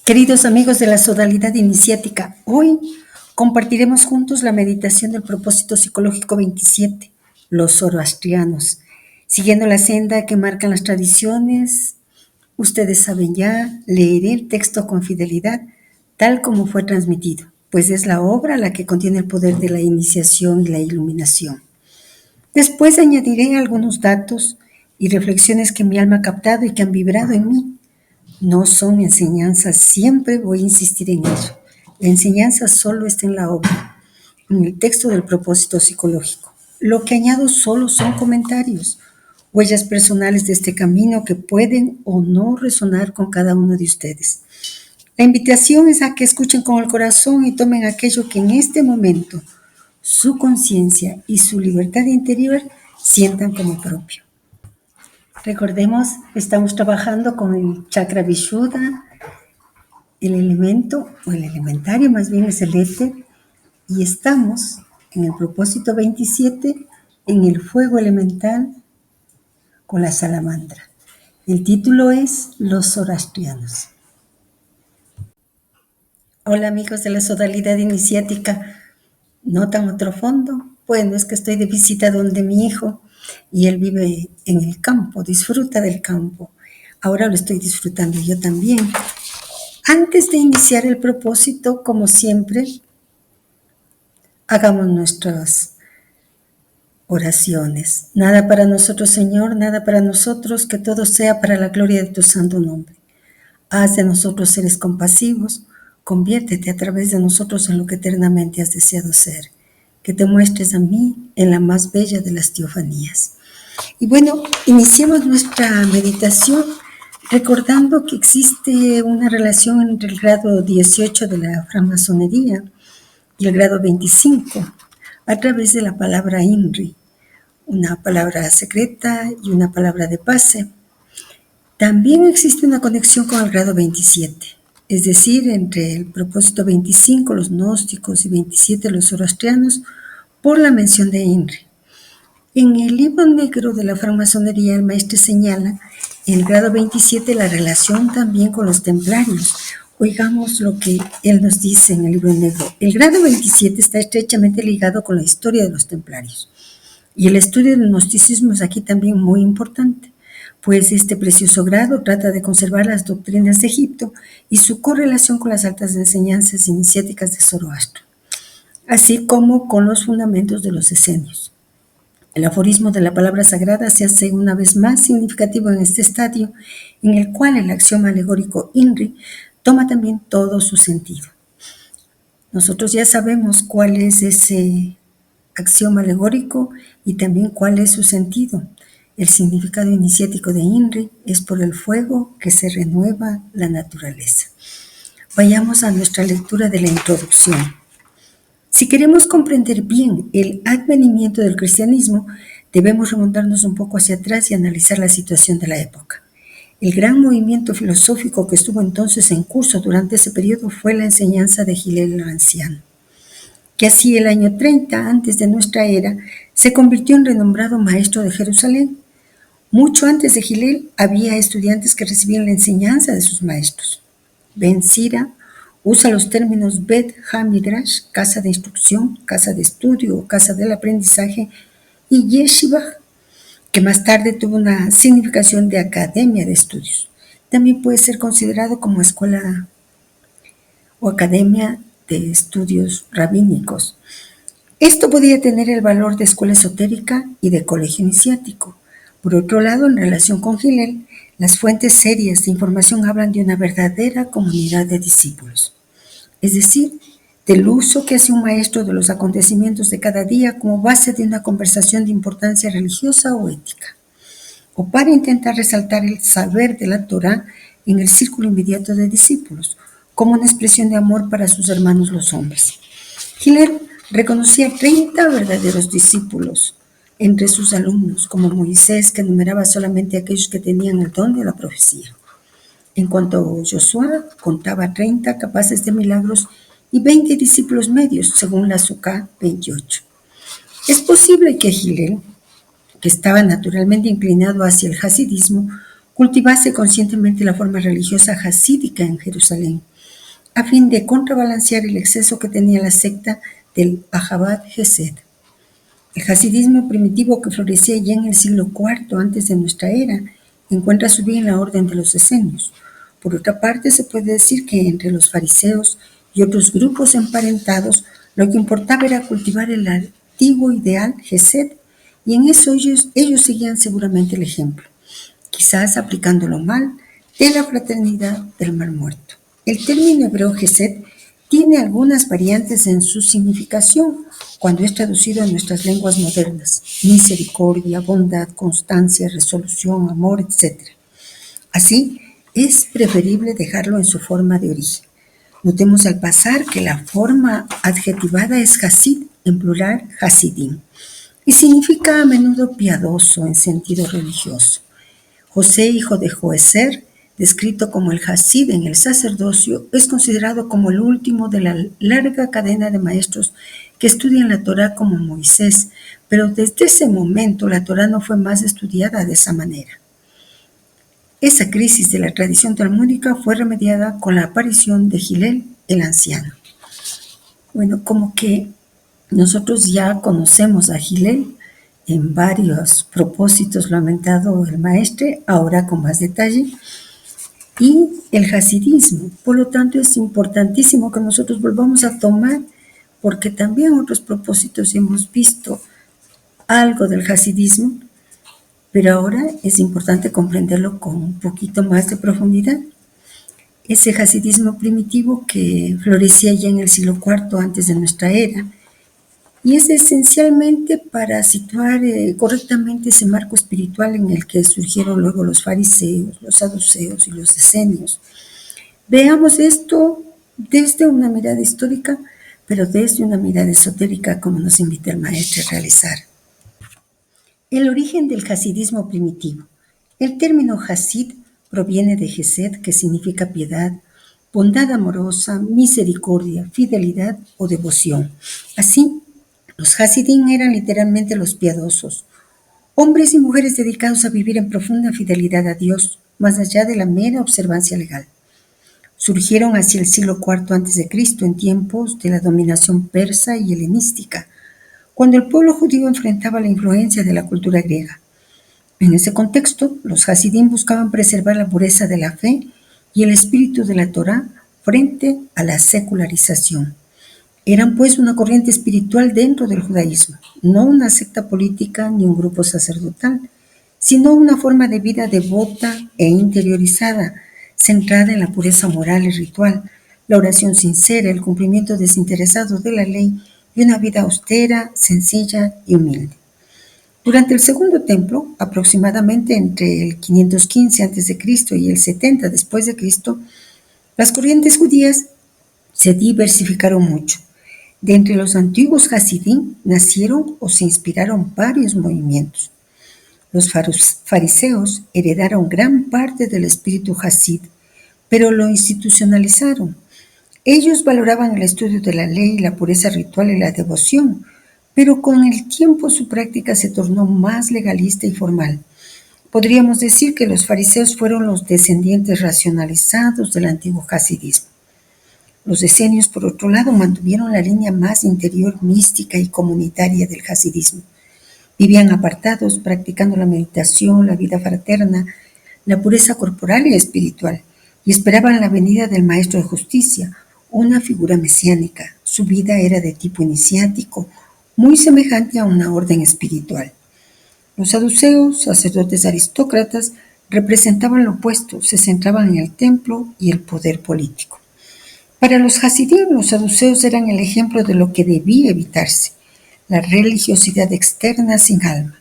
Queridos amigos de la Sodalidad Iniciática, hoy compartiremos juntos la meditación del propósito psicológico 27, los zoroastrianos. Siguiendo la senda que marcan las tradiciones, ustedes saben ya, leeré el texto con fidelidad, tal como fue transmitido, pues es la obra la que contiene el poder de la iniciación y la iluminación. Después añadiré algunos datos y reflexiones que mi alma ha captado y que han vibrado en mí. No son enseñanzas, siempre voy a insistir en eso. La enseñanza solo está en la obra, en el texto del propósito psicológico. Lo que añado solo son comentarios, huellas personales de este camino que pueden o no resonar con cada uno de ustedes. La invitación es a que escuchen con el corazón y tomen aquello que en este momento su conciencia y su libertad interior sientan como propio. Recordemos, estamos trabajando con el chakra Vishuddha, el elemento, o el elementario más bien es el éter, y estamos en el propósito 27, en el fuego elemental con la salamandra. El título es Los Zoroastrianos. Hola amigos de la Sodalidad Iniciática, ¿notan otro fondo? Bueno, es que estoy de visita donde mi hijo, y él vive en el campo, disfruta del campo. Ahora lo estoy disfrutando yo también. Antes de iniciar el propósito, como siempre, hagamos nuestras oraciones. Nada para nosotros, Señor, nada para nosotros, que todo sea para la gloria de tu santo nombre. Haz de nosotros seres compasivos, conviértete a través de nosotros en lo que eternamente has deseado ser. Que te muestres a mí en la más bella de las teofanías. Y bueno, iniciemos nuestra meditación recordando que existe una relación entre el grado 18 de la francmasonería y el grado 25 a través de la palabra INRI, una palabra secreta y una palabra de pase. También existe una conexión con el grado 27, es decir, entre el propósito 25, los gnósticos, y 27, los zoroastrianos, por la mención de INRI. En el libro negro de la francmasonería, el maestro señala en el grado 27 la relación también con los templarios. Oigamos lo que él nos dice en el libro negro. El grado 27 está estrechamente ligado con la historia de los templarios. Y el estudio del gnosticismo es aquí también muy importante, pues este precioso grado trata de conservar las doctrinas de Egipto y su correlación con las altas enseñanzas iniciáticas de Zoroastro, así como con los fundamentos de los esenios. El aforismo de la palabra sagrada se hace una vez más significativo en este estadio, en el cual el axioma alegórico INRI toma también todo su sentido. Nosotros ya sabemos cuál es ese axioma alegórico y también cuál es su sentido. El significado iniciático de INRI es por el fuego que se renueva la naturaleza. Vayamos a nuestra lectura de la introducción. Si queremos comprender bien el advenimiento del cristianismo, debemos remontarnos un poco hacia atrás y analizar la situación de la época. El gran movimiento filosófico que estuvo entonces en curso durante ese periodo fue la enseñanza de Hillel el Anciano, que así el año 30 antes de nuestra era se convirtió en renombrado maestro de Jerusalén. Mucho antes de Hillel había estudiantes que recibían la enseñanza de sus maestros. Ben Sira usa los términos Bet HaMidrash, casa de instrucción, casa de estudio o casa del aprendizaje, y Yeshiva, que más tarde tuvo una significación de academia de estudios. También puede ser considerado como escuela o academia de estudios rabínicos. Esto podía tener el valor de escuela esotérica y de colegio iniciático. Por otro lado, en relación con Hillel, las fuentes serias de información hablan de una verdadera comunidad de discípulos, es decir, del uso que hace un maestro de los acontecimientos de cada día como base de una conversación de importancia religiosa o ética, o para intentar resaltar el saber de la Torá en el círculo inmediato de discípulos, como una expresión de amor para sus hermanos los hombres. Hillel reconocía 30 verdaderos discípulos entre sus alumnos, como Moisés, que enumeraba solamente aquellos que tenían el don de la profecía. En cuanto a Josué, contaba 30 capaces de milagros y 20 discípulos medios, según la Suká 28. Es posible que Hillel, que estaba naturalmente inclinado hacia el hasidismo, cultivase conscientemente la forma religiosa hasídica en Jerusalén, a fin de contrabalancear el exceso que tenía la secta del Ahabad Gesed. El hasidismo primitivo que florecía ya en el siglo IV antes de nuestra era encuentra su vía en la orden de los esenios. Por otra parte, se puede decir que entre los fariseos y otros grupos emparentados, lo que importaba era cultivar el antiguo ideal Gesed, y en eso ellos seguían seguramente el ejemplo, quizás aplicándolo mal, de la fraternidad del Mar Muerto. El término hebreo Gesed tiene algunas variantes en su significación cuando es traducido a nuestras lenguas modernas: misericordia, bondad, constancia, resolución, amor, etc. Así, es preferible dejarlo en su forma de origen. Notemos al pasar que la forma adjetivada es Hasid, en plural Hasidim, y significa a menudo piadoso en sentido religioso. José, hijo de Joezer, descrito como el Hasid en el sacerdocio, es considerado como el último de la larga cadena de maestros que estudian la Torá como Moisés, pero desde ese momento la Torá no fue más estudiada de esa manera. Esa crisis de la tradición talmúdica fue remediada con la aparición de Hillel, el anciano. Bueno, como que nosotros ya conocemos a Hillel, en varios propósitos lo ha mentado el maestre, ahora con más detalle, y el hasidismo. Por lo tanto, es importantísimo que nosotros volvamos a tomar, porque también otros propósitos hemos visto algo del hasidismo, pero ahora es importante comprenderlo con un poquito más de profundidad. Ese hasidismo primitivo que florecía ya en el siglo IV antes de nuestra era, y es esencialmente para situar correctamente ese marco espiritual en el que surgieron luego los fariseos, los saduceos y los esenios. Veamos esto desde una mirada histórica, pero desde una mirada esotérica, como nos invita el maestro a realizar. El origen del hasidismo primitivo. El término hasid proviene de gesed, que significa piedad, bondad amorosa, misericordia, fidelidad o devoción. Así, los hasidim eran literalmente los piadosos, hombres y mujeres dedicados a vivir en profunda fidelidad a Dios, más allá de la mera observancia legal. Surgieron hacia el siglo IV a.C., en tiempos de la dominación persa y helenística, cuando el pueblo judío enfrentaba la influencia de la cultura griega. En ese contexto, los hasidim buscaban preservar la pureza de la fe y el espíritu de la Torá frente a la secularización. Eran pues una corriente espiritual dentro del judaísmo, no una secta política ni un grupo sacerdotal, sino una forma de vida devota e interiorizada, centrada en la pureza moral y ritual, la oración sincera, el cumplimiento desinteresado de la ley y una vida austera, sencilla y humilde. Durante el Segundo Templo, aproximadamente entre el 515 a.C. y el 70 después de Cristo, las corrientes judías se diversificaron mucho. De entre los antiguos hasidim nacieron o se inspiraron varios movimientos. Los fariseos heredaron gran parte del espíritu hasid, pero lo institucionalizaron. Ellos valoraban el estudio de la ley, la pureza ritual y la devoción, pero con el tiempo su práctica se tornó más legalista y formal. Podríamos decir que los fariseos fueron los descendientes racionalizados del antiguo hasidismo. Los esenios, por otro lado, mantuvieron la línea más interior, mística y comunitaria del hasidismo. Vivían apartados, practicando la meditación, la vida fraterna, la pureza corporal y espiritual, y esperaban la venida del Maestro de Justicia, una figura mesiánica. Su vida era de tipo iniciático, muy semejante a una orden espiritual. Los saduceos, sacerdotes aristócratas, representaban lo opuesto, se centraban en el templo y el poder político. Para los hasidim, los saduceos eran el ejemplo de lo que debía evitarse, la religiosidad externa sin alma.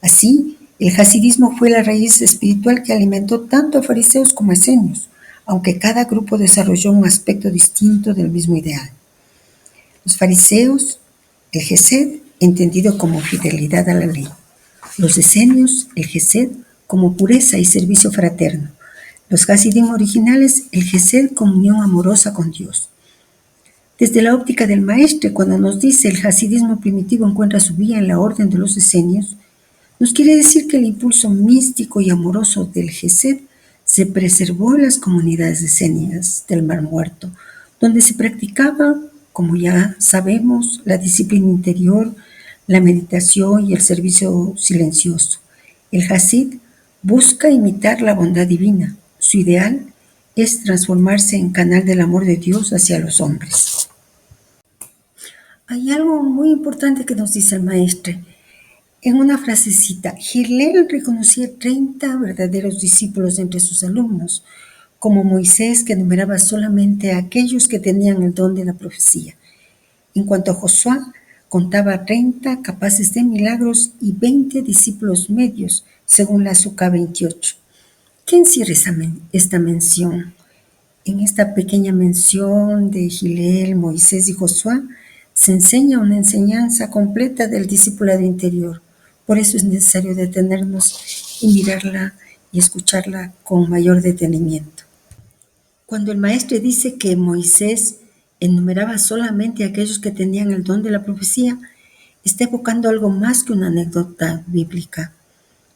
Así, el hasidismo fue la raíz espiritual que alimentó tanto a fariseos como a esenios, aunque cada grupo desarrolló un aspecto distinto del mismo ideal. Los fariseos, el gesed, entendido como fidelidad a la ley. Los esenios, el gesed, como pureza y servicio fraterno. Los hasidim originales, el gesed como unión amorosa con Dios. Desde la óptica del maestre, cuando nos dice el hasidismo primitivo encuentra su vía en la orden de los esenios, nos quiere decir que el impulso místico y amoroso del gesed se preservó en las comunidades esenias del Mar Muerto, donde se practicaba, como ya sabemos, la disciplina interior, la meditación y el servicio silencioso. El Hasid busca imitar la bondad divina. Su ideal es transformarse en canal del amor de Dios hacia los hombres. Hay algo muy importante que nos dice el maestro. En una frasecita, Hillel reconocía 30 verdaderos discípulos entre sus alumnos, como Moisés, que enumeraba solamente a aquellos que tenían el don de la profecía. En cuanto a Josué, contaba 30 capaces de milagros y 20 discípulos medios, según la Suca 28. ¿Qué encierra esta mención? En esta pequeña mención de Hillel, Moisés y Josué, se enseña una enseñanza completa del discipulado interior. Por eso es necesario detenernos y mirarla y escucharla con mayor detenimiento. Cuando el maestro dice que Moisés enumeraba solamente a aquellos que tenían el don de la profecía, está evocando algo más que una anécdota bíblica.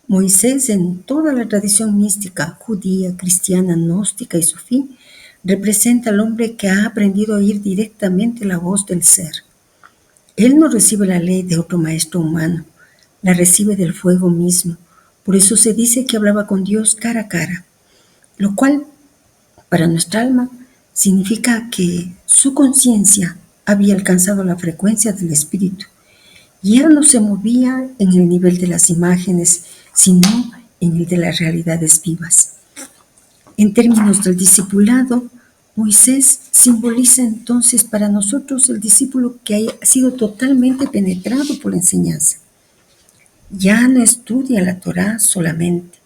Moisés, en toda la tradición mística judía, cristiana, gnóstica y sufí, representa al hombre que ha aprendido a oír directamente la voz del ser. Él no recibe la ley de otro maestro humano, la recibe del fuego mismo. Por eso se dice que hablaba con Dios cara a cara, lo cual, para nuestra alma, significa que su conciencia había alcanzado la frecuencia del espíritu. Ya no se movía en el nivel de las imágenes, sino en el de las realidades vivas. En términos del discipulado, Moisés simboliza entonces para nosotros el discípulo que haya sido totalmente penetrado por la enseñanza. Ya no estudia la Torá solamente,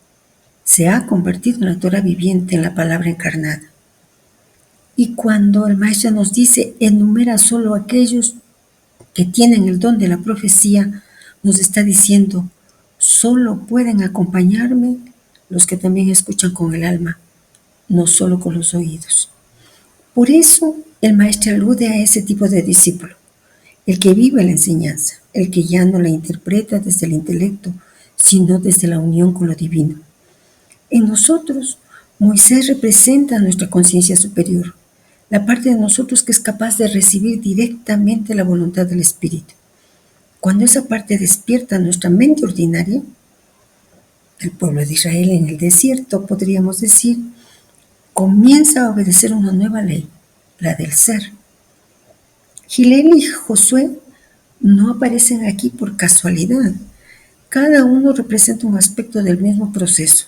se ha convertido en la Torá viviente, en la palabra encarnada. Y cuando el maestro nos dice, enumera solo aquellos que tienen el don de la profecía, nos está diciendo, solo pueden acompañarme los que también escuchan con el alma, no solo con los oídos. Por eso el maestro alude a ese tipo de discípulo, el que vive la enseñanza, el que ya no la interpreta desde el intelecto, sino desde la unión con lo divino. En nosotros, Moisés representa nuestra conciencia superior, la parte de nosotros que es capaz de recibir directamente la voluntad del Espíritu. Cuando esa parte despierta nuestra mente ordinaria, el pueblo de Israel en el desierto, podríamos decir, comienza a obedecer una nueva ley, la del ser. Hillel y Josué no aparecen aquí por casualidad. Cada uno representa un aspecto del mismo proceso.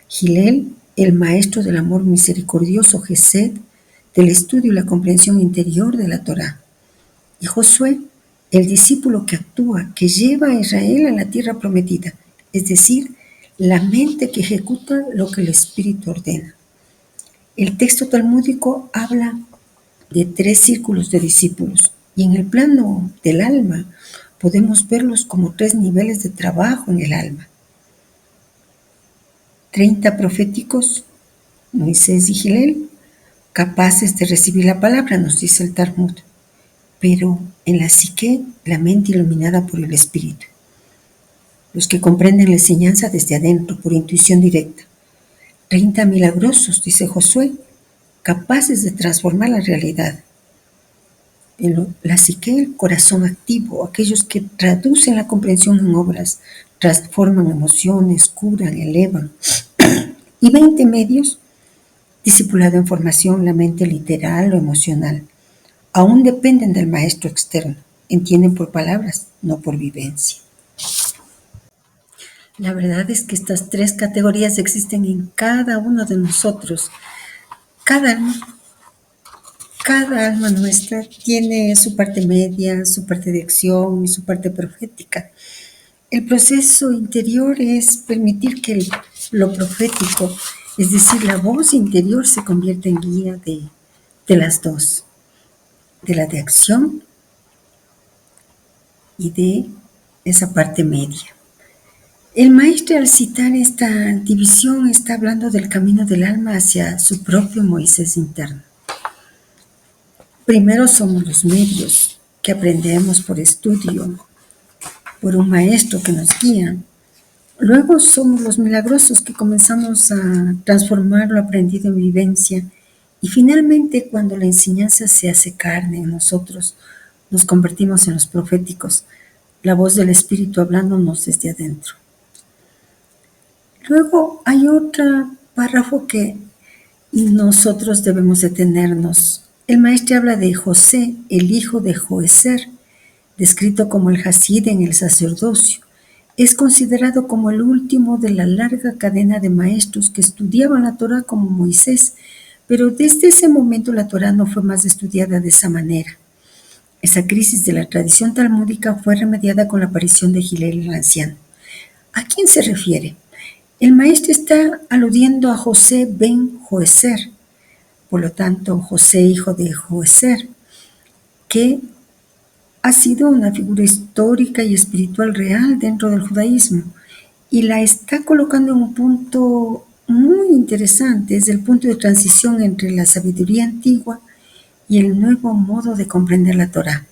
Hillel, el maestro del amor misericordioso Gesed, del estudio y la comprensión interior de la Torá. Y Josué, el discípulo que actúa, que lleva a Israel a la tierra prometida, es decir, la mente que ejecuta lo que el Espíritu ordena. El texto talmúdico habla de 3 círculos de discípulos y en el plano del alma podemos verlos como 3 niveles de trabajo en el alma. 30 proféticos, Moisés y Hillel, capaces de recibir la palabra, nos dice el Talmud, pero en la psique, la mente iluminada por el Espíritu. Los que comprenden la enseñanza desde adentro, por intuición directa. 30 milagrosos, dice Josué, capaces de transformar la realidad. La psique, el corazón activo, aquellos que traducen la comprensión en obras, transforman emociones, curan, elevan. Y 20 medios, discipulado en formación, la mente literal o emocional. Aún dependen del maestro externo, entienden por palabras, no por vivencia. La verdad es que estas 3 categorías existen en cada uno de nosotros. Cada alma nuestra tiene su parte media, su parte de acción y su parte profética. El proceso interior es permitir que lo profético, es decir, la voz interior, se convierta en guía de las dos, de la de acción y de esa parte media. El maestro, al citar esta división, está hablando del camino del alma hacia su propio Moisés interno. Primero somos los medios que aprendemos por estudio, por un maestro que nos guía. Luego somos los milagrosos que comenzamos a transformar lo aprendido en vivencia Y finalmente, cuando la enseñanza se hace carne en nosotros, nos convertimos en los proféticos, la voz del Espíritu hablándonos desde adentro. Luego hay otro párrafo que nosotros debemos detenernos. El maestro habla de José, el hijo de Joezer, descrito como el Hasid en el sacerdocio. Es considerado como el último de la larga cadena de maestros que estudiaban la Torá como Moisés, pero desde ese momento la Torá no fue más estudiada de esa manera. Esa crisis de la tradición talmúdica fue remediada con la aparición de Hillel el anciano. ¿A quién se refiere? El maestro está aludiendo a José ben Joezer, por lo tanto José hijo de Joezer, que ha sido una figura histórica y espiritual real dentro del judaísmo y la está colocando en un punto muy interesante, es el punto de transición entre la sabiduría antigua y el nuevo modo de comprender la Torá.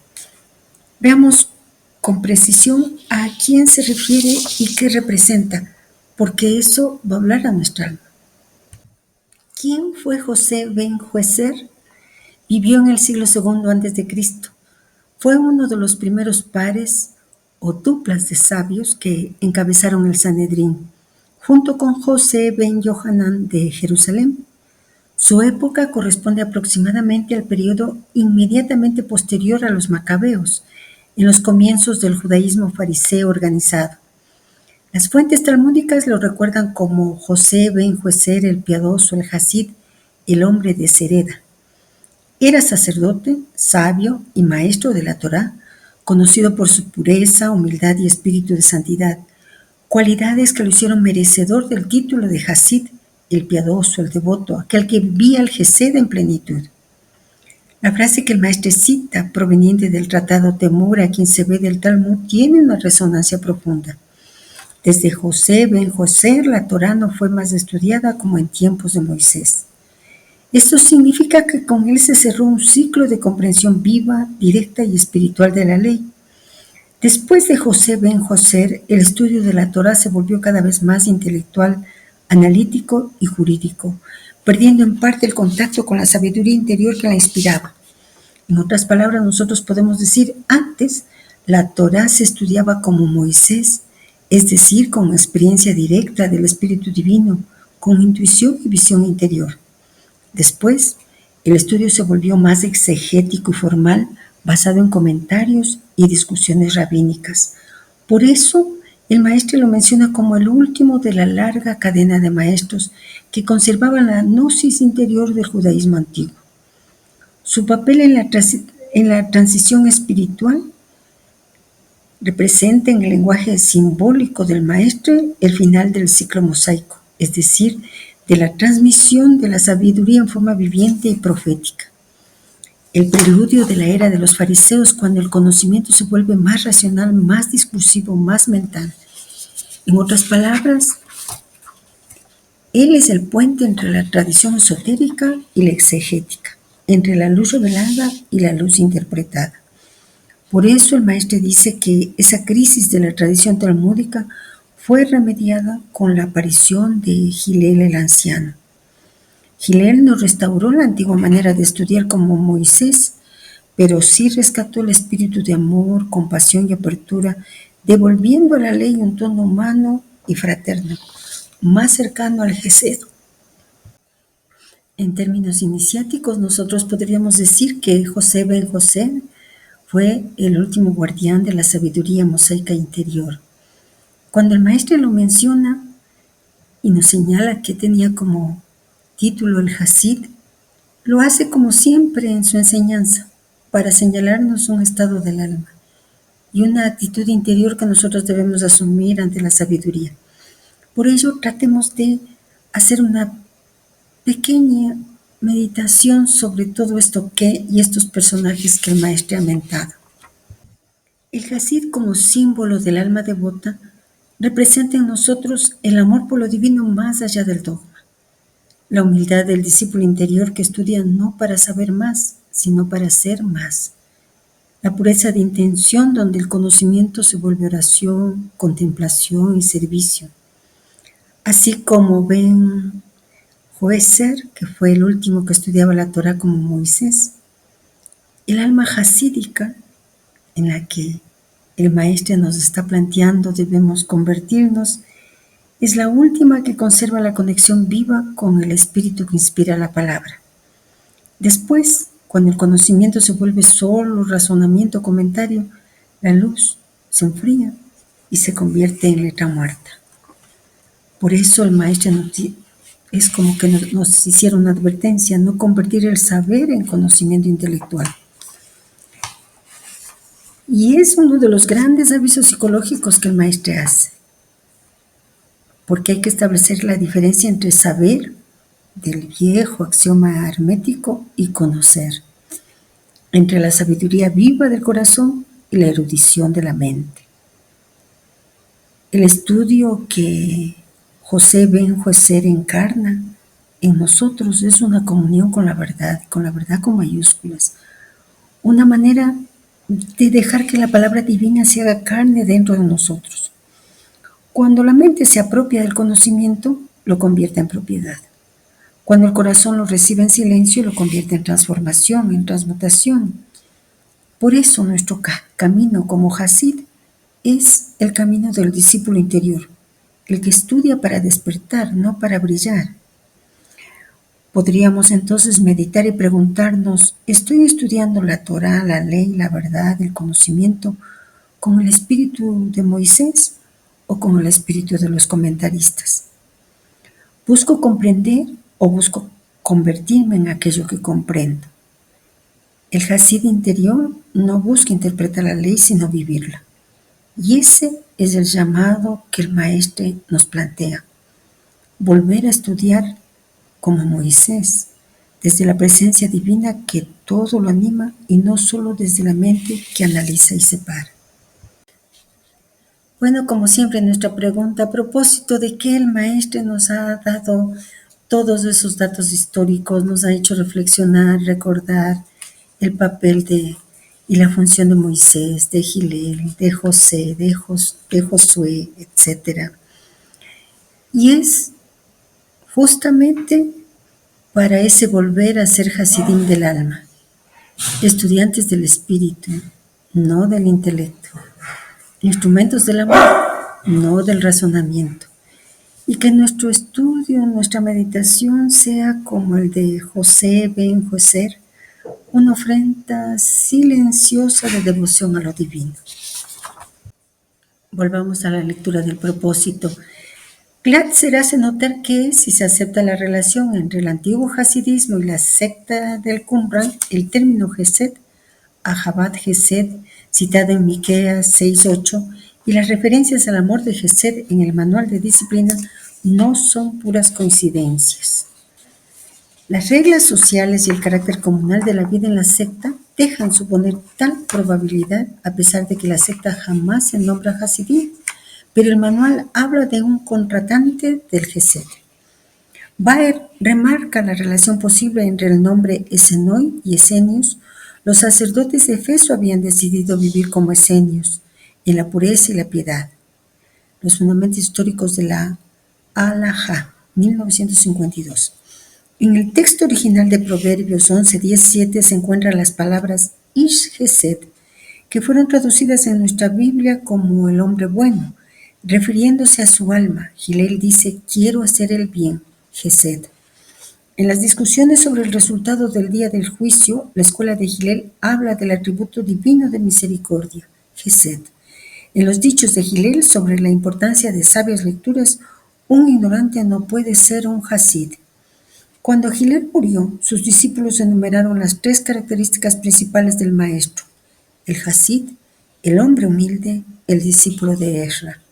Veamos con precisión a quién se refiere y qué representa, porque eso va a hablar a nuestra alma. ¿Quién fue José ben Joezer? Vivió en el siglo II a.C. Fue uno de los primeros pares o duplas de sabios que encabezaron el Sanedrín, junto con José ben Johanán de Jerusalén. Su época corresponde aproximadamente al periodo inmediatamente posterior a los macabeos, en los comienzos del judaísmo fariseo organizado. Las fuentes talmúdicas lo recuerdan como José ben Joezer el piadoso, el Hasid, el hombre de Sereda. Era sacerdote, sabio y maestro de la Torá, conocido por su pureza, humildad y espíritu de santidad, cualidades que lo hicieron merecedor del título de Hasid, el piadoso, el devoto, aquel que vivía el Gesed en plenitud. La frase que el maestro cita, proveniente del tratado Temur, a quien se ve del Talmud, tiene una resonancia profunda. Desde José ben Joezer, la Torá no fue más estudiada como en tiempos de Moisés. Esto significa que con él se cerró un ciclo de comprensión viva, directa y espiritual de la ley. Después de José ben Joezer, el estudio de la Torá se volvió cada vez más intelectual, analítico y jurídico, perdiendo en parte el contacto con la sabiduría interior que la inspiraba. En otras palabras, nosotros podemos decir, antes la Torá se estudiaba como Moisés, es decir, con experiencia directa del Espíritu Divino, con intuición y visión interior. Después, el estudio se volvió más exegético y formal, basado en comentarios y discusiones rabínicas. Por eso, el maestro lo menciona como el último de la larga cadena de maestros que conservaban la gnosis interior del judaísmo antiguo. Su papel en la transición espiritual representa en el lenguaje simbólico del maestro el final del ciclo mosaico, es decir, de la transmisión de la sabiduría en forma viviente y profética. El preludio de la era de los fariseos, cuando el conocimiento se vuelve más racional, más discursivo, más mental. En otras palabras, él es el puente entre la tradición esotérica y la exegética, entre la luz revelada y la luz interpretada. Por eso el maestro dice que esa crisis de la tradición talmúdica fue remediada con la aparición de Hillel el anciano. Hillel no restauró la antigua manera de estudiar como Moisés, pero sí rescató el espíritu de amor, compasión y apertura, devolviendo a la ley un tono humano y fraterno, más cercano al Gesed. En términos iniciáticos, nosotros podríamos decir que José ben Joezer fue el último guardián de la sabiduría mosaica interior. Cuando el maestro lo menciona y nos señala que tenía como título el Hasid, lo hace como siempre en su enseñanza, para señalarnos un estado del alma y una actitud interior que nosotros debemos asumir ante la sabiduría. Por ello, tratemos de hacer una pequeña meditación sobre todo esto y estos personajes que el maestro ha mentado. El Hasid, como símbolo del alma devota, representa en nosotros el amor por lo divino más allá del dogma. La humildad del discípulo interior que estudia no para saber más, sino para ser más. La pureza de intención donde el conocimiento se vuelve oración, contemplación y servicio. Así como ben Joeser, que fue el último que estudiaba la Torá como Moisés. El alma hasídica en la que el maestro nos está planteando debemos convertirnos es la última que conserva la conexión viva con el espíritu que inspira la palabra. Después, cuando el conocimiento se vuelve solo razonamiento o comentario, la luz se enfría y se convierte en letra muerta. Por eso el maestro es como que nos hiciera una advertencia, no convertir el saber en conocimiento intelectual. Y es uno de los grandes avisos psicológicos que el maestro hace, porque hay que establecer la diferencia entre saber, del viejo axioma hermético, y conocer, entre la sabiduría viva del corazón y la erudición de la mente. El estudio que José Ben Joeser encarna en nosotros es una comunión con la verdad con mayúsculas, una manera de dejar que la palabra divina se haga carne dentro de nosotros. Cuando la mente se apropia del conocimiento, lo convierte en propiedad. Cuando el corazón lo recibe en silencio, lo convierte en transformación, en transmutación. Por eso nuestro camino como Hasid es el camino del discípulo interior, el que estudia para despertar, no para brillar. Podríamos entonces meditar y preguntarnos, ¿estoy estudiando la Torá, la ley, la verdad, el conocimiento con el espíritu de Moisés o con el espíritu de los comentaristas? ¿Busco comprender o busco convertirme en aquello que comprendo? El Hasid interior no busca interpretar la ley, sino vivirla. Y ese es el llamado que el maestro nos plantea. Volver a estudiar como Moisés, desde la presencia divina que todo lo anima y no solo desde la mente que analiza y separa. Bueno, como siempre, nuestra pregunta a propósito de que el maestro nos ha dado todos esos datos históricos, nos ha hecho reflexionar, recordar el papel y la función de Moisés, de Hillel, de José, de Josué, etc. Y es justamente para ese volver a ser Hasidim del alma, estudiantes del espíritu, no del intelecto, instrumentos del amor, no del razonamiento, y que nuestro estudio, nuestra meditación sea como el de José Ben Joeser, una ofrenda silenciosa de devoción a lo divino. Volvamos a la lectura del propósito. Glatzer hace notar que, si se acepta la relación entre el antiguo hasidismo y la secta del Qumran, el término Gesed, Ahabat Gesed, citado en Miqueas 6:8, y las referencias al amor de Gesed en el manual de disciplina no son puras coincidencias. Las reglas sociales y el carácter comunal de la vida en la secta dejan suponer tal probabilidad, a pesar de que la secta jamás se nombra Hasidim, pero el manual habla de un contratante del Gesed. Baer remarca la relación posible entre el nombre Esenoi y Esenius. Los sacerdotes de Efeso habían decidido vivir como esenios, en la pureza y la piedad. Los fundamentos históricos de la Halajá, 1952. En el texto original de Proverbios 11:17 se encuentran las palabras Ish Gesed, que fueron traducidas en nuestra Biblia como el hombre bueno, refiriéndose a su alma. Hillel dice, quiero hacer el bien, Gesed. En las discusiones sobre el resultado del día del juicio, la escuela de Hillel habla del atributo divino de misericordia, Gesed. En los dichos de Hillel sobre la importancia de sabias lecturas, un ignorante no puede ser un Hasid. Cuando Hillel murió, sus discípulos enumeraron las 3 características principales del maestro: el Hasid, el hombre humilde, el discípulo de Ezra.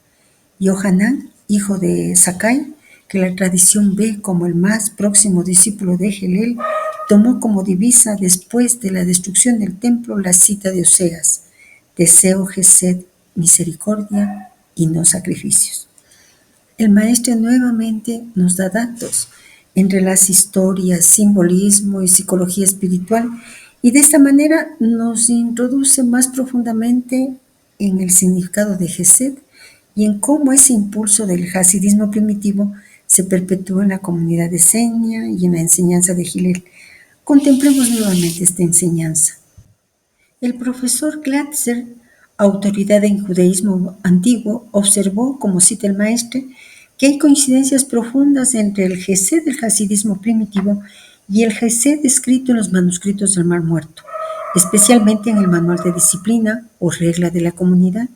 Yohanan, hijo de Zakkai, que la tradición ve como el más próximo discípulo de Hillel, tomó como divisa después de la destrucción del templo la cita de Oseas: deseo Gesed, misericordia y no sacrificios. El maestro nuevamente nos da datos entre las historias, simbolismo y psicología espiritual, y de esta manera nos introduce más profundamente en el significado de Gesed y en cómo ese impulso del hasidismo primitivo se perpetuó en la comunidad de Senia y en la enseñanza de Hillel. Contemplemos nuevamente esta enseñanza. El profesor Glatzer, autoridad en judaísmo antiguo, observó, como cita el maestro, que hay coincidencias profundas entre el Gesed del hasidismo primitivo y el Gesed escrito en los manuscritos del Mar Muerto, especialmente en el Manual de Disciplina o Regla de la Comunidad.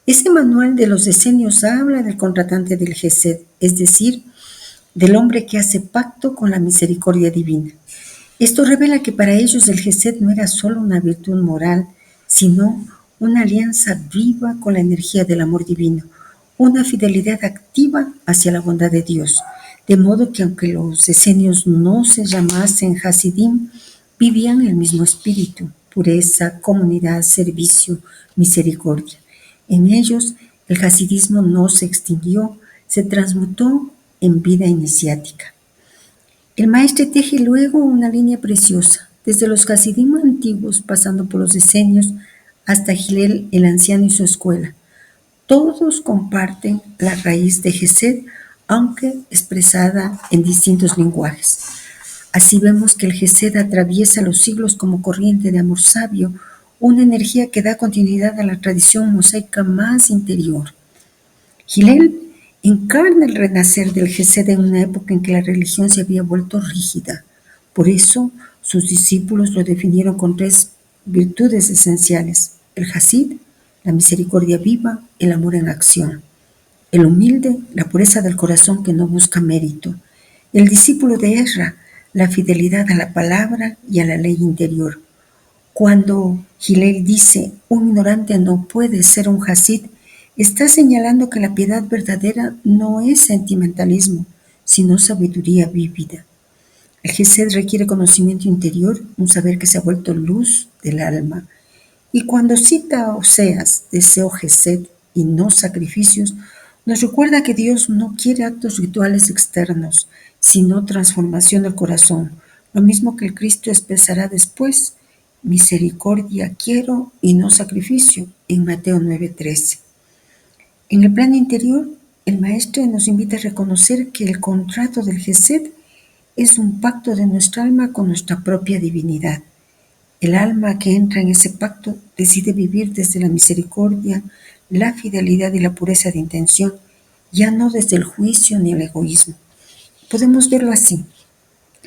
Ese manual de los decenios habla del contratante del Gesed, es decir, del hombre que hace pacto con la misericordia divina. Esto revela que para ellos el Gesed no era solo una virtud moral, sino una alianza viva con la energía del amor divino, una fidelidad activa hacia la bondad de Dios, de modo que aunque los esenios no se llamasen Hasidim, vivían el mismo espíritu, pureza, comunidad, servicio, misericordia. En ellos el hasidismo no se extinguió, se transmutó en vida iniciática. El maestro teje luego una línea preciosa, desde los Hasidim antiguos, pasando por los decenios, hasta Hillel el anciano y su escuela. Todos comparten la raíz de Gesed, aunque expresada en distintos lenguajes. Así vemos que el Gesed atraviesa los siglos como corriente de amor sabio, una energía que da continuidad a la tradición mosaica más interior. Hillel encarna el renacer del Gesed en una época en que la religión se había vuelto rígida. Por eso, sus discípulos lo definieron con 3 virtudes esenciales: el Hasid, la misericordia viva, el amor en acción; el humilde, la pureza del corazón que no busca mérito; el discípulo de Ezra, la fidelidad a la palabra y a la ley interior. Cuando Hillel dice, un ignorante no puede ser un Hasid, está señalando que la piedad verdadera no es sentimentalismo, sino sabiduría vívida. El Gesed requiere conocimiento interior, un saber que se ha vuelto luz del alma. Y cuando cita a Oseas, deseo Gesed y no sacrificios, nos recuerda que Dios no quiere actos rituales externos, sino transformación del corazón, lo mismo que el Cristo expresará después: misericordia quiero y no sacrificio, en Mateo 9:13. En el plano interior, el maestro nos invita a reconocer que el contrato del Gesed es un pacto de nuestra alma con nuestra propia divinidad. El alma que entra en ese pacto decide vivir desde la misericordia, la fidelidad y la pureza de intención, ya no desde el juicio ni el egoísmo. Podemos verlo así.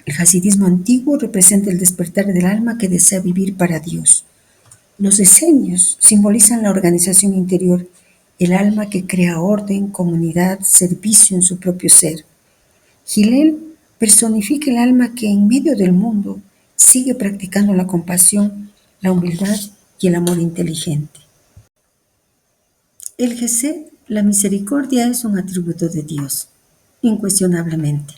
El hasidismo antiguo representa el despertar del alma que desea vivir para Dios. Los decenios simbolizan la organización interior, el alma que crea orden, comunidad, servicio en su propio ser. Hillel personifica el alma que en medio del mundo sigue practicando la compasión, la humildad y el amor inteligente. El Gesed, la misericordia, es un atributo de Dios, incuestionablemente.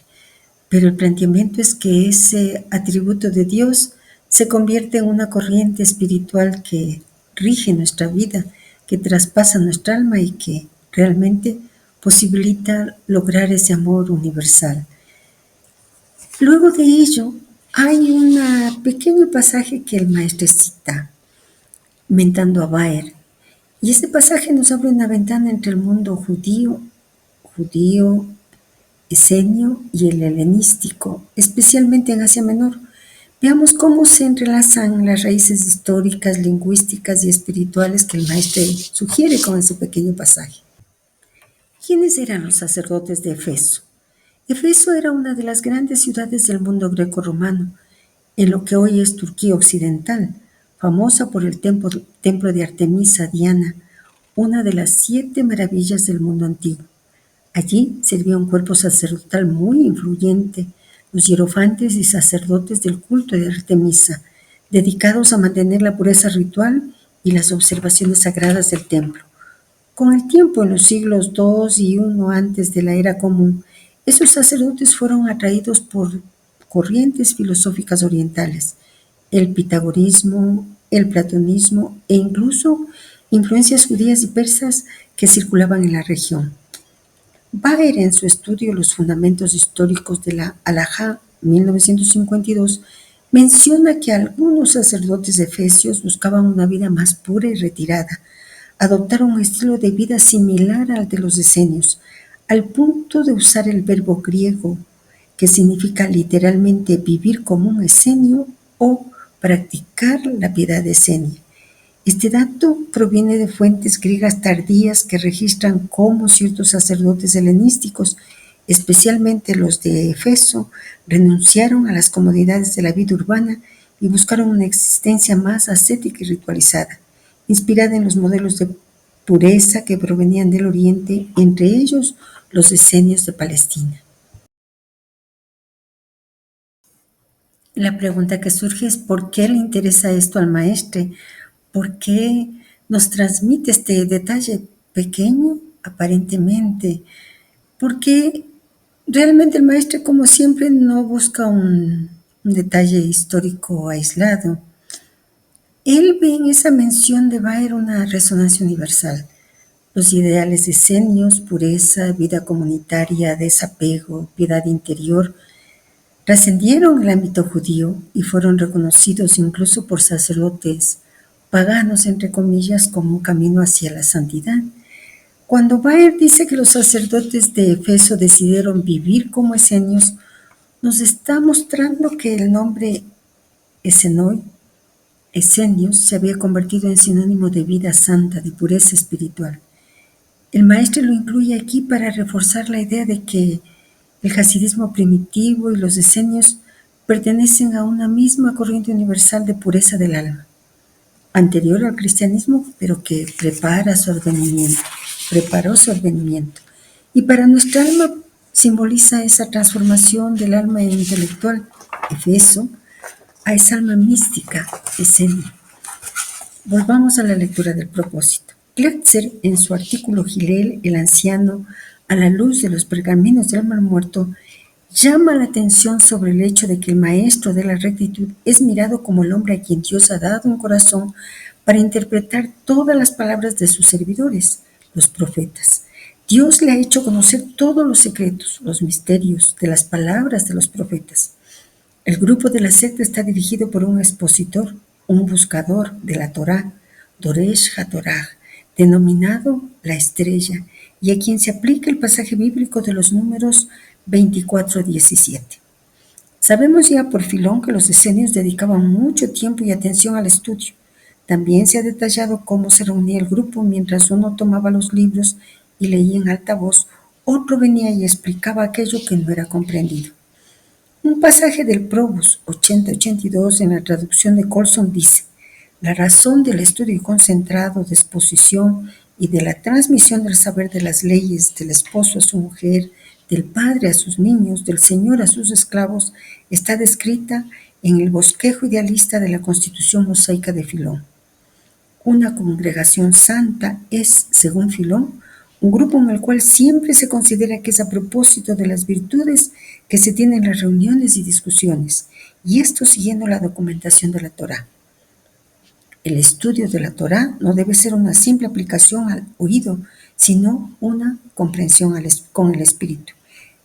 Pero el planteamiento es que ese atributo de Dios se convierte en una corriente espiritual que rige nuestra vida, que traspasa nuestra alma y que realmente posibilita lograr ese amor universal. Luego de ello, hay un pequeño pasaje que el maestro cita, mentando a Baer. Y este pasaje nos abre una ventana entre el mundo judío, esenio y el helenístico, especialmente en Asia Menor. Veamos cómo se entrelazan las raíces históricas, lingüísticas y espirituales que el maestro sugiere con ese pequeño pasaje. ¿Quiénes eran los sacerdotes de Efeso? Efeso era una de las grandes ciudades del mundo greco-romano, en lo que hoy es Turquía occidental, famosa por el templo de Artemisa Diana, una de las 7 maravillas del mundo antiguo. Allí servía un cuerpo sacerdotal muy influyente, los hierofantes y sacerdotes del culto de Artemisa, dedicados a mantener la pureza ritual y las observaciones sagradas del templo. Con el tiempo, en los siglos II y I antes de la era común, esos sacerdotes fueron atraídos por corrientes filosóficas orientales, el pitagorismo, el platonismo e incluso influencias judías y persas que circulaban en la región. Baer, en su estudio Los fundamentos históricos de la Halajá, 1952, menciona que algunos sacerdotes efesios buscaban una vida más pura y retirada, adoptaron un estilo de vida similar al de los esenios, al punto de usar el verbo griego que significa literalmente vivir como un esenio o practicar la piedad esenia. Este dato proviene de fuentes griegas tardías que registran cómo ciertos sacerdotes helenísticos, especialmente los de Efeso, renunciaron a las comodidades de la vida urbana y buscaron una existencia más ascética y ritualizada, inspirada en los modelos de pureza que provenían del Oriente, entre ellos los esenios de Palestina. La pregunta que surge es ¿por qué le interesa esto al maestre? ¿Por qué nos transmite este detalle pequeño, aparentemente? Porque realmente el maestre, como siempre, no busca un detalle histórico aislado. Él ve en esa mención de Baer una resonancia universal. Los ideales esenios, pureza, vida comunitaria, desapego, piedad interior, trascendieron el ámbito judío y fueron reconocidos incluso por sacerdotes paganos, entre comillas, como un camino hacia la santidad. Cuando Baer dice que los sacerdotes de Efeso decidieron vivir como esenios, nos está mostrando que el nombre esenoi, esenios, se había convertido en sinónimo de vida santa, de pureza espiritual. El maestro lo incluye aquí para reforzar la idea de que el hasidismo primitivo y los esenios pertenecen a una misma corriente universal de pureza del alma, anterior al cristianismo, pero que preparó su advenimiento. Y para nuestra alma simboliza esa transformación del alma intelectual, Efeso, a esa alma mística, Esenio. Volvamos a la lectura del propósito. Glatzer, en su artículo Gilel, el anciano, a la luz de los pergaminos del Mar Muerto, llama la atención sobre el hecho de que el maestro de la rectitud es mirado como el hombre a quien Dios ha dado un corazón para interpretar todas las palabras de sus servidores, los profetas. Dios le ha hecho conocer todos los secretos, los misterios de las palabras de los profetas. El grupo de la secta está dirigido por un expositor, un buscador de la Torá, Doresh HaTorah, denominado la estrella, y a quien se aplica el pasaje bíblico de los números 24-17. Sabemos ya por Filón que los esenios dedicaban mucho tiempo y atención al estudio. También se ha detallado cómo se reunía el grupo mientras uno tomaba los libros y leía en alta voz, otro venía y explicaba aquello que no era comprendido. Un pasaje del Probus 80-82 en la traducción de Colson dice: la razón del estudio concentrado, de exposición y de la transmisión del saber de las leyes del esposo a su mujer, del padre a sus niños, del señor a sus esclavos, está descrita en el bosquejo idealista de la Constitución mosaica de Filón. Una congregación santa es, según Filón, un grupo en el cual siempre se considera que es a propósito de las virtudes que se tienen en las reuniones y discusiones, y esto siguiendo la documentación de la Torá. El estudio de la Torá no debe ser una simple aplicación al oído, sino una comprensión con el espíritu.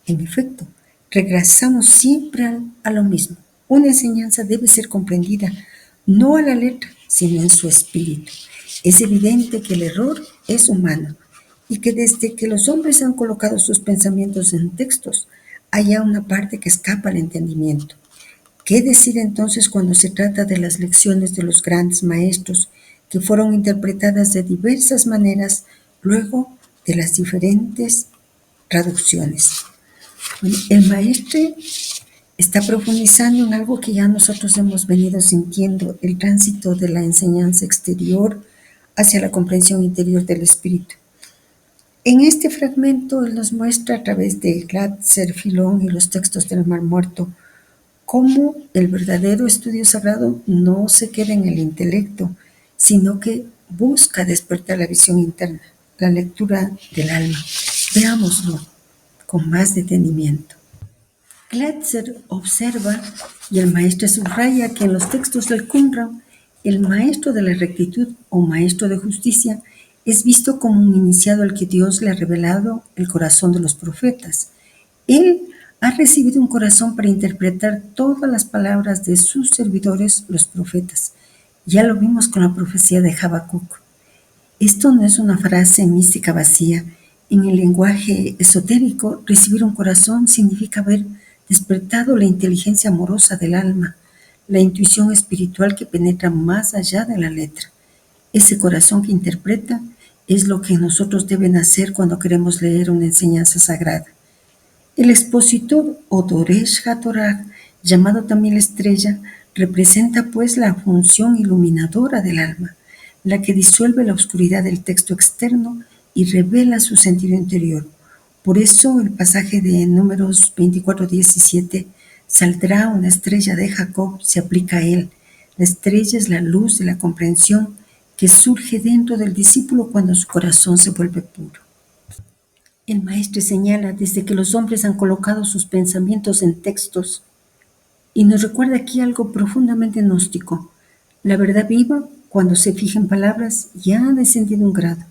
En efecto, regresamos siempre a lo mismo. Una enseñanza debe ser comprendida no a la letra, sino en su espíritu. Es evidente que el error es humano y que desde que los hombres han colocado sus pensamientos en textos, hay una parte que escapa al entendimiento. ¿Qué decir entonces cuando se trata de las lecciones de los grandes maestros que fueron interpretadas de diversas maneras luego de las diferentes traducciones? Bueno, el maestro está profundizando en algo que ya nosotros hemos venido sintiendo, el tránsito de la enseñanza exterior hacia la comprensión interior del espíritu. En este fragmento él nos muestra a través de Glatzer, Filón y los textos del Mar Muerto cómo el verdadero estudio sagrado no se queda en el intelecto, sino que busca despertar la visión interna, la lectura del alma. Veámoslo con más detenimiento. Glatzer observa y el maestro subraya que en los textos del Qumran, el maestro de la rectitud o maestro de justicia es visto como un iniciado al que Dios le ha revelado el corazón de los profetas. Él ha recibido un corazón para interpretar todas las palabras de sus servidores, los profetas. Ya lo vimos con la profecía de Habacuc. Esto no es una frase mística vacía, En el lenguaje esotérico, recibir un corazón significa haber despertado la inteligencia amorosa del alma, la intuición espiritual que penetra más allá de la letra. Ese corazón que interpreta es lo que nosotros deben hacer cuando queremos leer una enseñanza sagrada. El expositor o Doresh HaTorah, llamado también la estrella, representa pues la función iluminadora del alma, la que disuelve la oscuridad del texto externo y revela su sentido interior. Por eso el pasaje de Números 24:17, saldrá una estrella de Jacob, se aplica a él. La estrella es la luz de la comprensión que surge dentro del discípulo cuando su corazón se vuelve puro. El maestro señala desde que los hombres han colocado sus pensamientos en textos y nos recuerda aquí algo profundamente gnóstico. La verdad viva, cuando se fija en palabras, ya ha descendido un grado.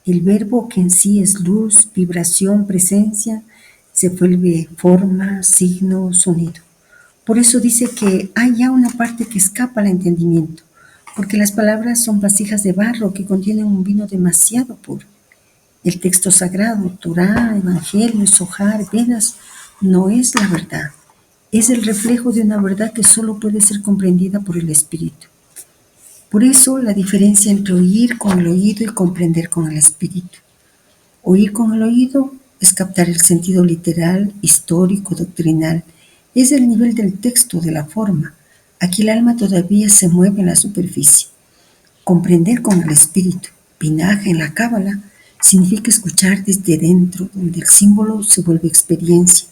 El verbo, que en sí es luz, vibración, presencia, se vuelve forma, signo, sonido. Por eso dice que hay ya una parte que escapa al entendimiento, porque las palabras son vasijas de barro que contienen un vino demasiado puro. El texto sagrado, Torá, Evangelio, Zohar, Vedas, no es la verdad. Es el reflejo de una verdad que solo puede ser comprendida por el espíritu. Por eso la diferencia entre oír con el oído y comprender con el espíritu. Oír con el oído es captar el sentido literal, histórico, doctrinal. Es el nivel del texto, de la forma. Aquí el alma todavía se mueve en la superficie. Comprender con el espíritu, Pinaja en la Cábala, significa escuchar desde dentro, donde el símbolo se vuelve experiencia.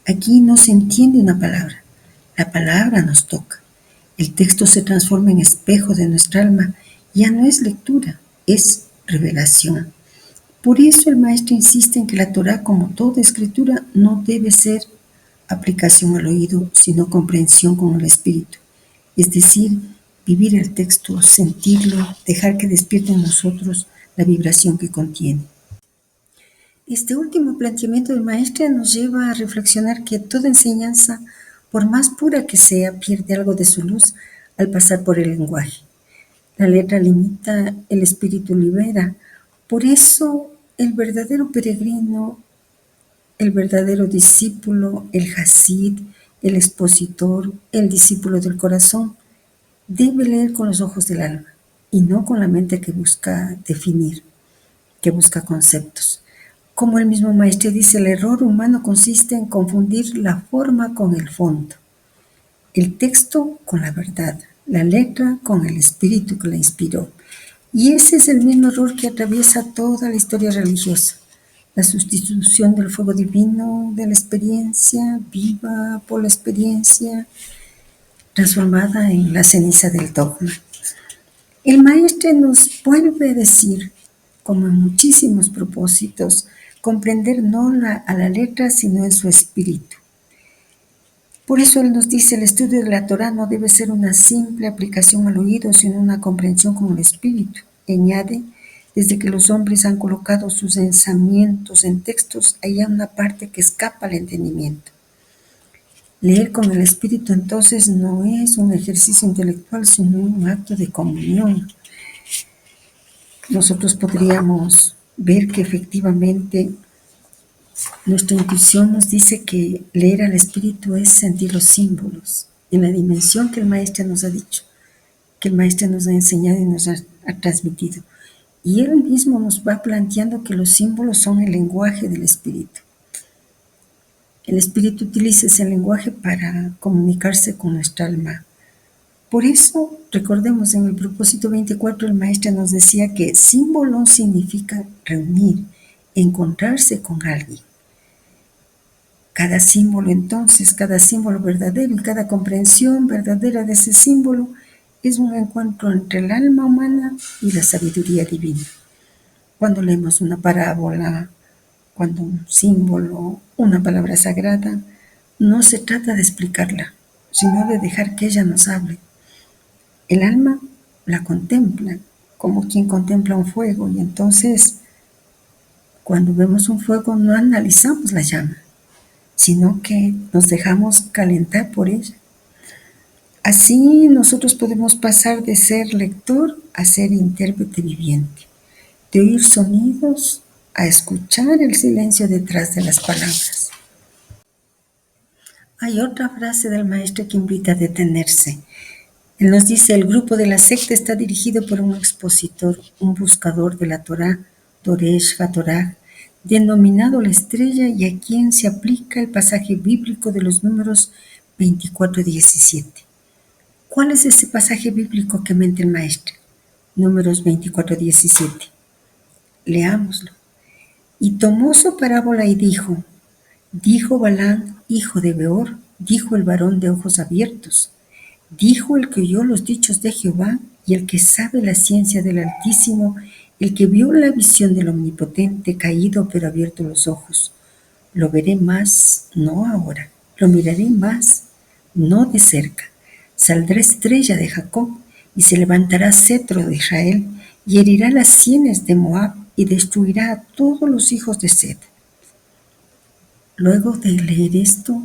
Aquí no se entiende una palabra, la palabra nos toca. El texto se transforma en espejo de nuestra alma, ya no es lectura, es revelación. Por eso el maestro insiste en que la Torá, como toda escritura, no debe ser aplicación al oído, sino comprensión con el espíritu. Es decir, vivir el texto, sentirlo, dejar que despierte en nosotros la vibración que contiene. Este último planteamiento del maestro nos lleva a reflexionar que toda enseñanza, por más pura que sea, pierde algo de su luz al pasar por el lenguaje. La letra limita, el espíritu libera. Por eso el verdadero peregrino, el verdadero discípulo, el hasid, el expositor, el discípulo del corazón, debe leer con los ojos del alma y no con la mente que busca definir, que busca conceptos. Como el mismo maestro dice, el error humano consiste en confundir la forma con el fondo, el texto con la verdad, la letra con el espíritu que la inspiró. Y ese es el mismo error que atraviesa toda la historia religiosa. La sustitución del fuego divino, de la experiencia viva por la experiencia, transformada en la ceniza del dogma. El maestro nos vuelve a decir, como en muchísimos propósitos, comprender no a la letra, sino en su espíritu. Por eso él nos dice, el estudio de la Torá no debe ser una simple aplicación al oído, sino una comprensión con el espíritu. Añade, desde que los hombres han colocado sus pensamientos en textos, hay una parte que escapa al entendimiento. Leer con el espíritu entonces no es un ejercicio intelectual, sino un acto de comunión. Nosotros podríamos ver que efectivamente nuestra intuición nos dice que leer al espíritu es sentir los símbolos en la dimensión que el maestro nos ha dicho, que el maestro nos ha enseñado y nos ha transmitido. Y él mismo nos va planteando que los símbolos son el lenguaje del espíritu. El espíritu utiliza ese lenguaje para comunicarse con nuestra alma. Por eso, recordemos, en el propósito 24 el maestro nos decía que símbolo significa reunir, encontrarse con alguien. Cada símbolo entonces, cada símbolo verdadero y cada comprensión verdadera de ese símbolo es un encuentro entre el alma humana y la sabiduría divina. Cuando leemos una parábola, cuando un símbolo, una palabra sagrada, no se trata de explicarla, sino de dejar que ella nos hable. El alma la contempla como quien contempla un fuego y entonces cuando vemos un fuego no analizamos la llama, sino que nos dejamos calentar por ella. Así nosotros podemos pasar de ser lector a ser intérprete viviente, de oír sonidos a escuchar el silencio detrás de las palabras. Hay otra frase del maestro que invita a detenerse. Él nos dice, el grupo de la secta está dirigido por un expositor, un buscador de la Torá, Doresh HaTorah, denominado la estrella y a quien se aplica el pasaje bíblico de los números 24 y 17. ¿Cuál es ese pasaje bíblico que mente el maestro? Números 24 y 17. Leámoslo. Y tomó su parábola y dijo Balaam, hijo de Beor, dijo el varón de ojos abiertos, dijo el que oyó los dichos de Jehová y el que sabe la ciencia del Altísimo, el que vio la visión del Omnipotente, caído pero abierto los ojos. Lo veré más, no ahora, lo miraré más, no de cerca. Saldrá estrella de Jacob y se levantará cetro de Israel y herirá las sienes de Moab y destruirá a todos los hijos de Sed. Luego de leer esto,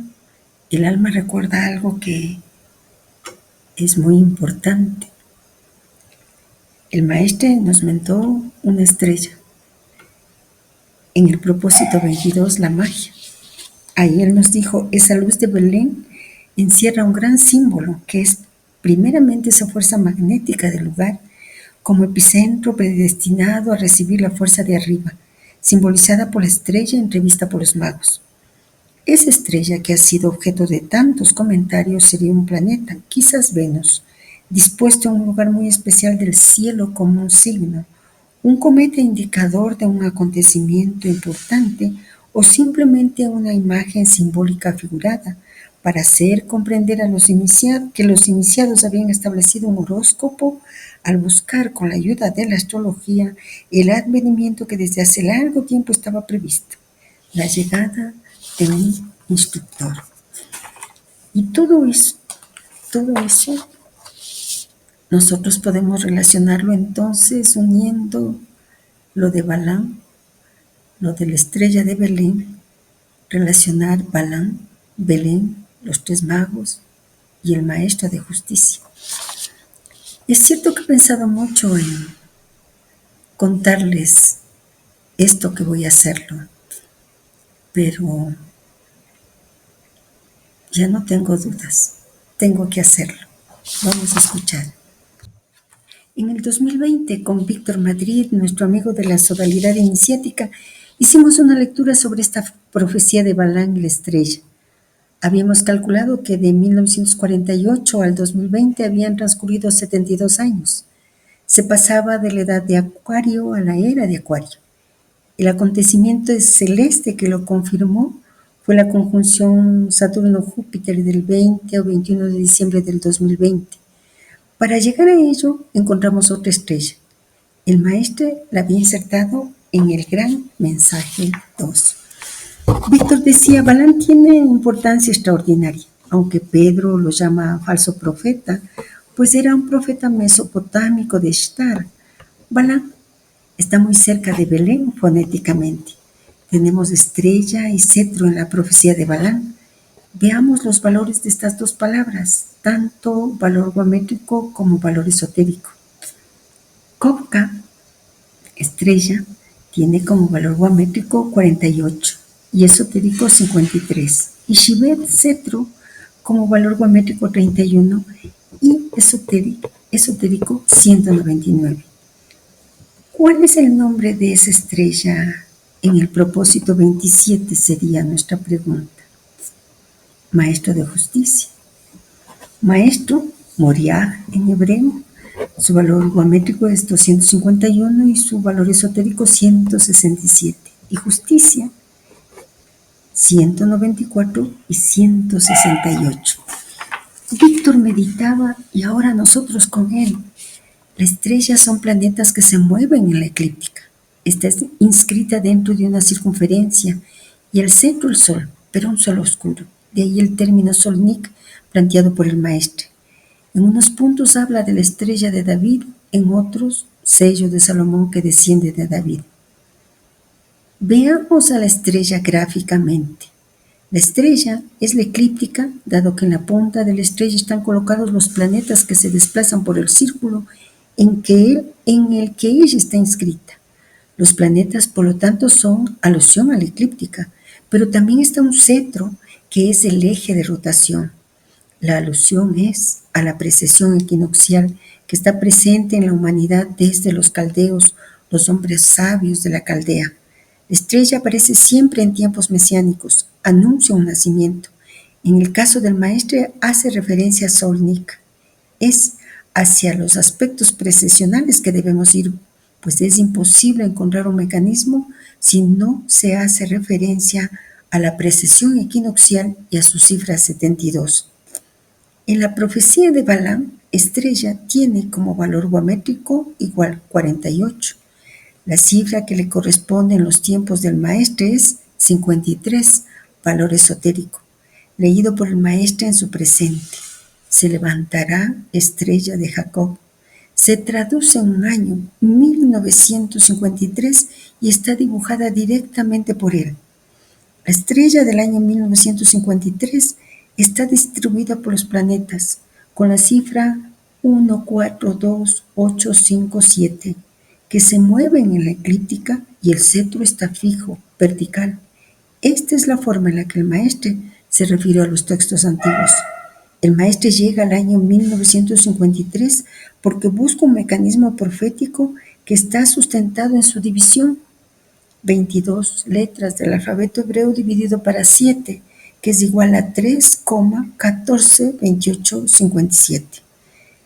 el alma recuerda algo que es muy importante. El maestro nos mentó una estrella. En el propósito 22, la magia. Ahí él nos dijo, esa luz de Belén encierra un gran símbolo que es primeramente esa fuerza magnética del lugar como epicentro predestinado a recibir la fuerza de arriba, simbolizada por la estrella entrevista por los magos. Esa estrella que ha sido objeto de tantos comentarios sería un planeta, quizás Venus, dispuesto en un lugar muy especial del cielo como un signo, un cometa indicador de un acontecimiento importante o simplemente una imagen simbólica figurada para hacer comprender a los iniciados que los iniciados habían establecido un horóscopo al buscar con la ayuda de la astrología el advenimiento que desde hace largo tiempo estaba previsto, la llegada de un instructor. Y todo eso, nosotros podemos relacionarlo entonces uniendo lo de Balaam, lo de la estrella de Belén, relacionar Balaam, Belén, los tres magos y el maestro de justicia. Es cierto que he pensado mucho en contarles esto que voy a hacerlo, pero ya no tengo dudas, tengo que hacerlo. Vamos a escuchar. En el 2020, con Víctor Madrid, nuestro amigo de la sodalidad iniciática, hicimos una lectura sobre esta profecía de Balaam y la estrella. Habíamos calculado que de 1948 al 2020 habían transcurrido 72 años. Se pasaba de la edad de Acuario a la era de Acuario. El acontecimiento celeste que lo confirmó fue la conjunción Saturno-Júpiter del 20 o 21 de diciembre del 2020. Para llegar a ello, encontramos otra estrella. El maestro la había insertado en el gran mensaje 2. Víctor decía, Balaam tiene importancia extraordinaria, aunque Pedro lo llama falso profeta, pues era un profeta mesopotámico de Shtar. Balaam está muy cerca de Belén fonéticamente. Tenemos estrella y cetro en la profecía de Balaam. Veamos los valores de estas dos palabras, tanto valor geométrico como valor esotérico. Kovka, estrella, tiene como valor geométrico 48 y esotérico 53. Y Shibet, cetro, como valor geométrico 31 y esotérico 199. ¿Cuál es el nombre de esa estrella en el propósito 27? Sería nuestra pregunta. Maestro de justicia. Maestro, Moriah en hebreo, su valor geométrico es 251 y su valor esotérico 167. Y justicia, 194 y 168. Víctor meditaba y ahora nosotros con él. Las estrellas son planetas que se mueven en la eclíptica. Está inscrita dentro de una circunferencia y al centro el sol, pero un sol oscuro. De ahí el término Solnik planteado por el maestro. En unos puntos habla de la estrella de David, en otros, sello de Salomón que desciende de David. Veamos a la estrella gráficamente. La estrella es la eclíptica, dado que en la punta de la estrella están colocados los planetas que se desplazan por el círculo en el que ella está inscrita. Los planetas, por lo tanto, son alusión a la eclíptica, pero también está un cetro que es el eje de rotación. La alusión es a la precesión equinoccial que está presente en la humanidad desde los caldeos, los hombres sabios de la Caldea. La estrella aparece siempre en tiempos mesiánicos, anuncia un nacimiento. En el caso del maestre hace referencia a Solnik. Es hacia los aspectos precesionales que debemos ir, pues es imposible encontrar un mecanismo si no se hace referencia a la precesión equinoccial y a su cifra 72. En la profecía de Balaam, estrella tiene como valor guamétrico igual 48. La cifra que le corresponde en los tiempos del maestre es 53, valor esotérico, leído por el maestre en su presente. Se levantará estrella de Jacob. Se traduce en un año 1953 y está dibujada directamente por él. La estrella del año 1953 está distribuida por los planetas con la cifra 142857, que se mueven en la eclíptica y el cetro está fijo, vertical. Esta es la forma en la que el maestre se refirió a los textos antiguos. El maestre llega al año 1953 porque busca un mecanismo profético que está sustentado en su división. 22 letras del alfabeto hebreo dividido para 7, que es igual a 3,142857.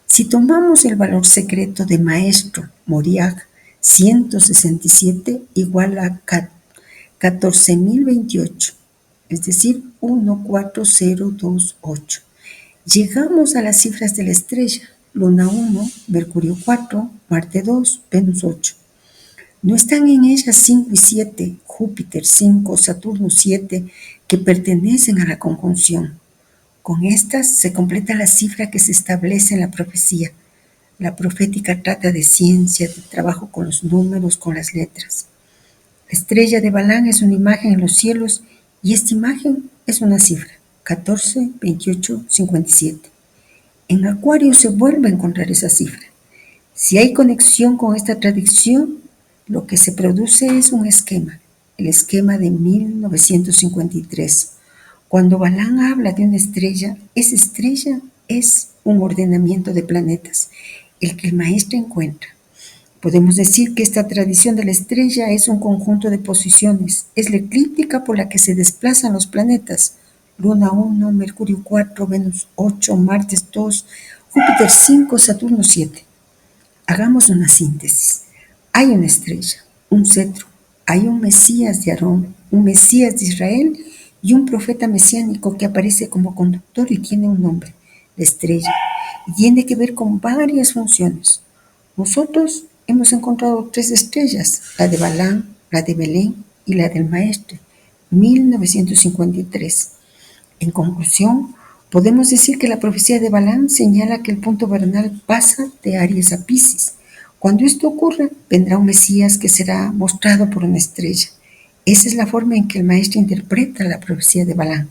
Si tomamos el valor secreto de maestro, Moriag, 167 igual a 14.028, es decir, 14028. Llegamos a las cifras de la estrella: Luna 1, Mercurio 4, Marte 2, Venus 8. No están en ellas 5 y 7, Júpiter 5, Saturno 7, que pertenecen a la conjunción. Con estas se completa la cifra que se establece en la profecía. La profética trata de ciencia, de trabajo con los números, con las letras. La estrella de Balaam es una imagen en los cielos y esta imagen es una cifra: 14, 28, 57. En Acuario se vuelve a encontrar esa cifra. Si hay conexión con esta tradición, lo que se produce es un esquema, el esquema de 1953. Cuando Balaam habla de una estrella, esa estrella es un ordenamiento de planetas, el que el maestro encuentra. Podemos decir que esta tradición de la estrella es un conjunto de posiciones, es la eclíptica por la que se desplazan los planetas: Luna 1, Mercurio 4, Venus 8, Marte 2, Júpiter 5, Saturno 7. Hagamos una síntesis. Hay una estrella, un cetro, hay un Mesías de Aarón, un Mesías de Israel y un profeta mesiánico que aparece como conductor y tiene un nombre, la estrella, y tiene que ver con varias funciones. Nosotros hemos encontrado 3 estrellas: la de Balaam, la de Belén y la del Maestre, 1953. En conclusión, podemos decir que la profecía de Balaam señala que el punto vernal pasa de Aries a Piscis. Cuando esto ocurra, vendrá un Mesías que será mostrado por una estrella. Esa es la forma en que el maestro interpreta la profecía de Balaam.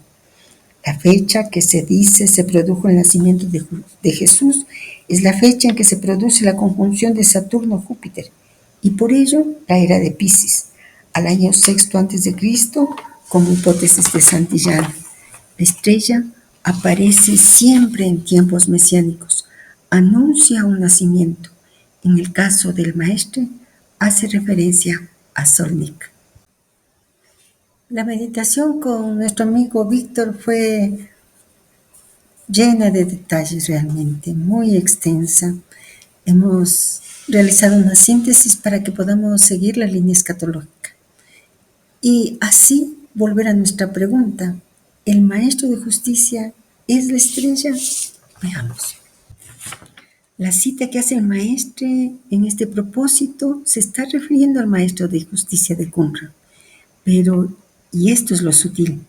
La fecha que se dice se produjo el nacimiento de Jesús es la fecha en que se produce la conjunción de Saturno-Júpiter y por ello la era de Piscis, al año sexto antes de Cristo, como hipótesis de Santillán. La estrella aparece siempre en tiempos mesiánicos, anuncia un nacimiento. En el caso del maestre, hace referencia a Solnik. La meditación con nuestro amigo Víctor fue llena de detalles realmente, muy extensa. Hemos realizado una síntesis para que podamos seguir la línea escatológica. Y así volver a nuestra pregunta: ¿el maestro de justicia es la estrella? Veamos. La cita que hace el maestre en este propósito se está refiriendo al maestro de justicia de Qumran. Pero, y esto es lo sutil,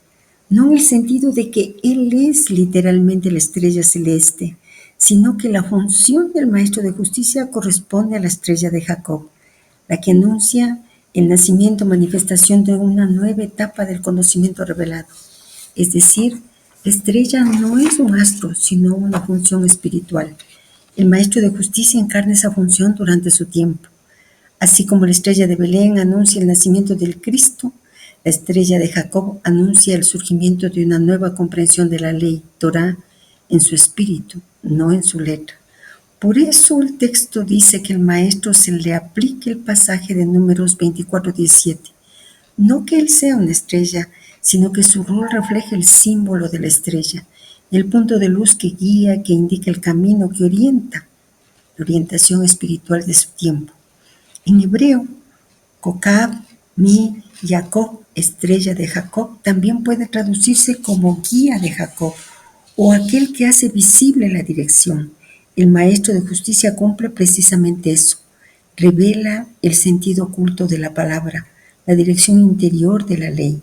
no en el sentido de que él es literalmente la estrella celeste, sino que la función del maestro de justicia corresponde a la estrella de Jacob, la que anuncia el nacimiento, manifestación de una nueva etapa del conocimiento revelado. Es decir, la estrella no es un astro, sino una función espiritual. El maestro de justicia encarna esa función durante su tiempo. Así como la estrella de Belén anuncia el nacimiento del Cristo, la estrella de Jacob anuncia el surgimiento de una nueva comprensión de la ley, Torá, en su espíritu, no en su letra. Por eso el texto dice que el maestro se le aplique el pasaje de Números 24:17. No que él sea una estrella, sino que su rol refleje el símbolo de la estrella, el punto de luz que guía, que indica el camino, que orienta, la orientación espiritual de su tiempo. En hebreo, Kokab, Mi, Jacob, estrella de Jacob, también puede traducirse como guía de Jacob o aquel que hace visible la dirección. El maestro de justicia cumple precisamente eso. Revela el sentido oculto de la palabra, la dirección interior de la ley.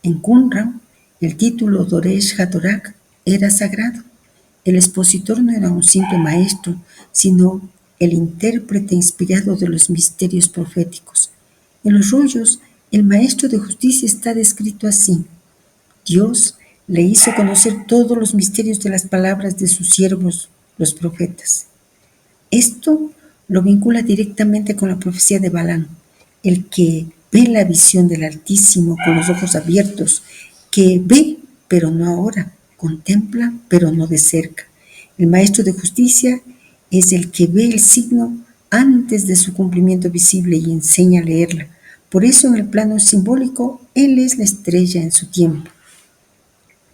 En Qumran, el título Doresh HaTorah era sagrado. El expositor no era un simple maestro, sino el intérprete inspirado de los misterios proféticos. En los rollos, el maestro de justicia está descrito así. Dios le hizo conocer todos los misterios de las palabras de sus siervos, los profetas. Esto lo vincula directamente con la profecía de Balaam, el que ve la visión del Altísimo con los ojos abiertos, que ve, pero no ahora, contempla, pero no de cerca. El maestro de justicia es el que ve el signo antes de su cumplimiento visible y enseña a leerla. Por eso en el plano simbólico, él es la estrella en su tiempo.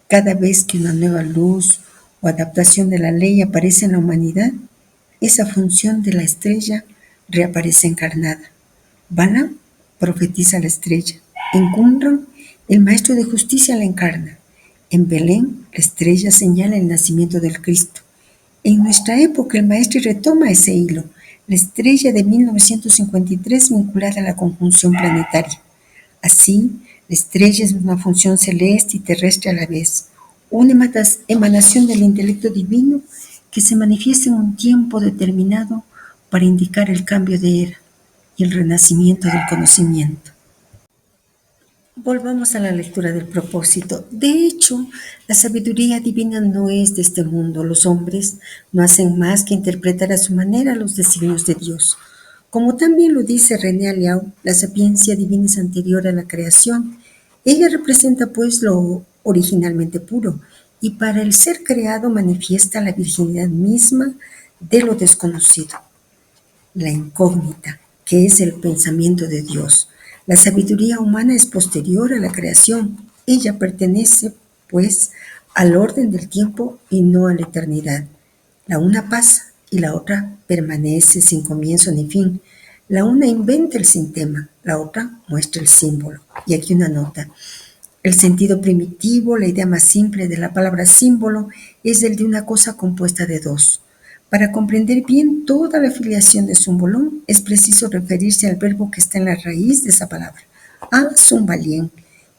Cada vez que una nueva luz o adaptación de la ley aparece en la humanidad, esa función de la estrella reaparece encarnada. Balaam profetiza la estrella. En Qumran, el maestro de justicia la encarna. En Belén, la estrella señala el nacimiento del Cristo. En nuestra época, el maestro retoma ese hilo, la estrella de 1953 vinculada a la conjunción planetaria. Así, la estrella es una función celeste y terrestre a la vez, una emanación del intelecto divino que se manifiesta en un tiempo determinado para indicar el cambio de era y el renacimiento del conocimiento. Volvamos a la lectura del propósito. De hecho, la sabiduría divina no es de este mundo. Los hombres no hacen más que interpretar a su manera los designios de Dios. Como también lo dice René Aliau, la sapiencia divina es anterior a la creación. Ella representa pues lo originalmente puro y para el ser creado manifiesta la virginidad misma de lo desconocido, la incógnita, que es el pensamiento de Dios. La sabiduría humana es posterior a la creación. Ella pertenece, pues, al orden del tiempo y no a la eternidad. La una pasa y la otra permanece sin comienzo ni fin. La una inventa el sintema, la otra muestra el símbolo. Y aquí una nota. El sentido primitivo, la idea más simple de la palabra símbolo, es el de una cosa compuesta de dos. Para comprender bien toda la filiación de Zumbolón, es preciso referirse al verbo que está en la raíz de esa palabra. A, zumbalien,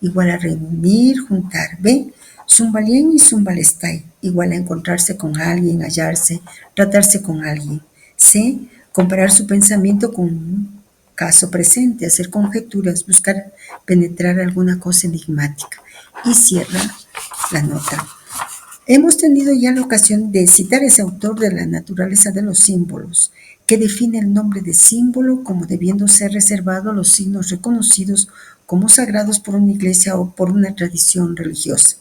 igual a reunir, juntar. B, zumbalien y zumbalestai, igual a encontrarse con alguien, hallarse, tratarse con alguien. C, comparar su pensamiento con un caso presente, hacer conjeturas, buscar penetrar alguna cosa enigmática. Y cierra la nota. Hemos tenido ya la ocasión de citar a ese autor de la naturaleza de los símbolos, que define el nombre de símbolo como debiendo ser reservado a los signos reconocidos como sagrados por una iglesia o por una tradición religiosa.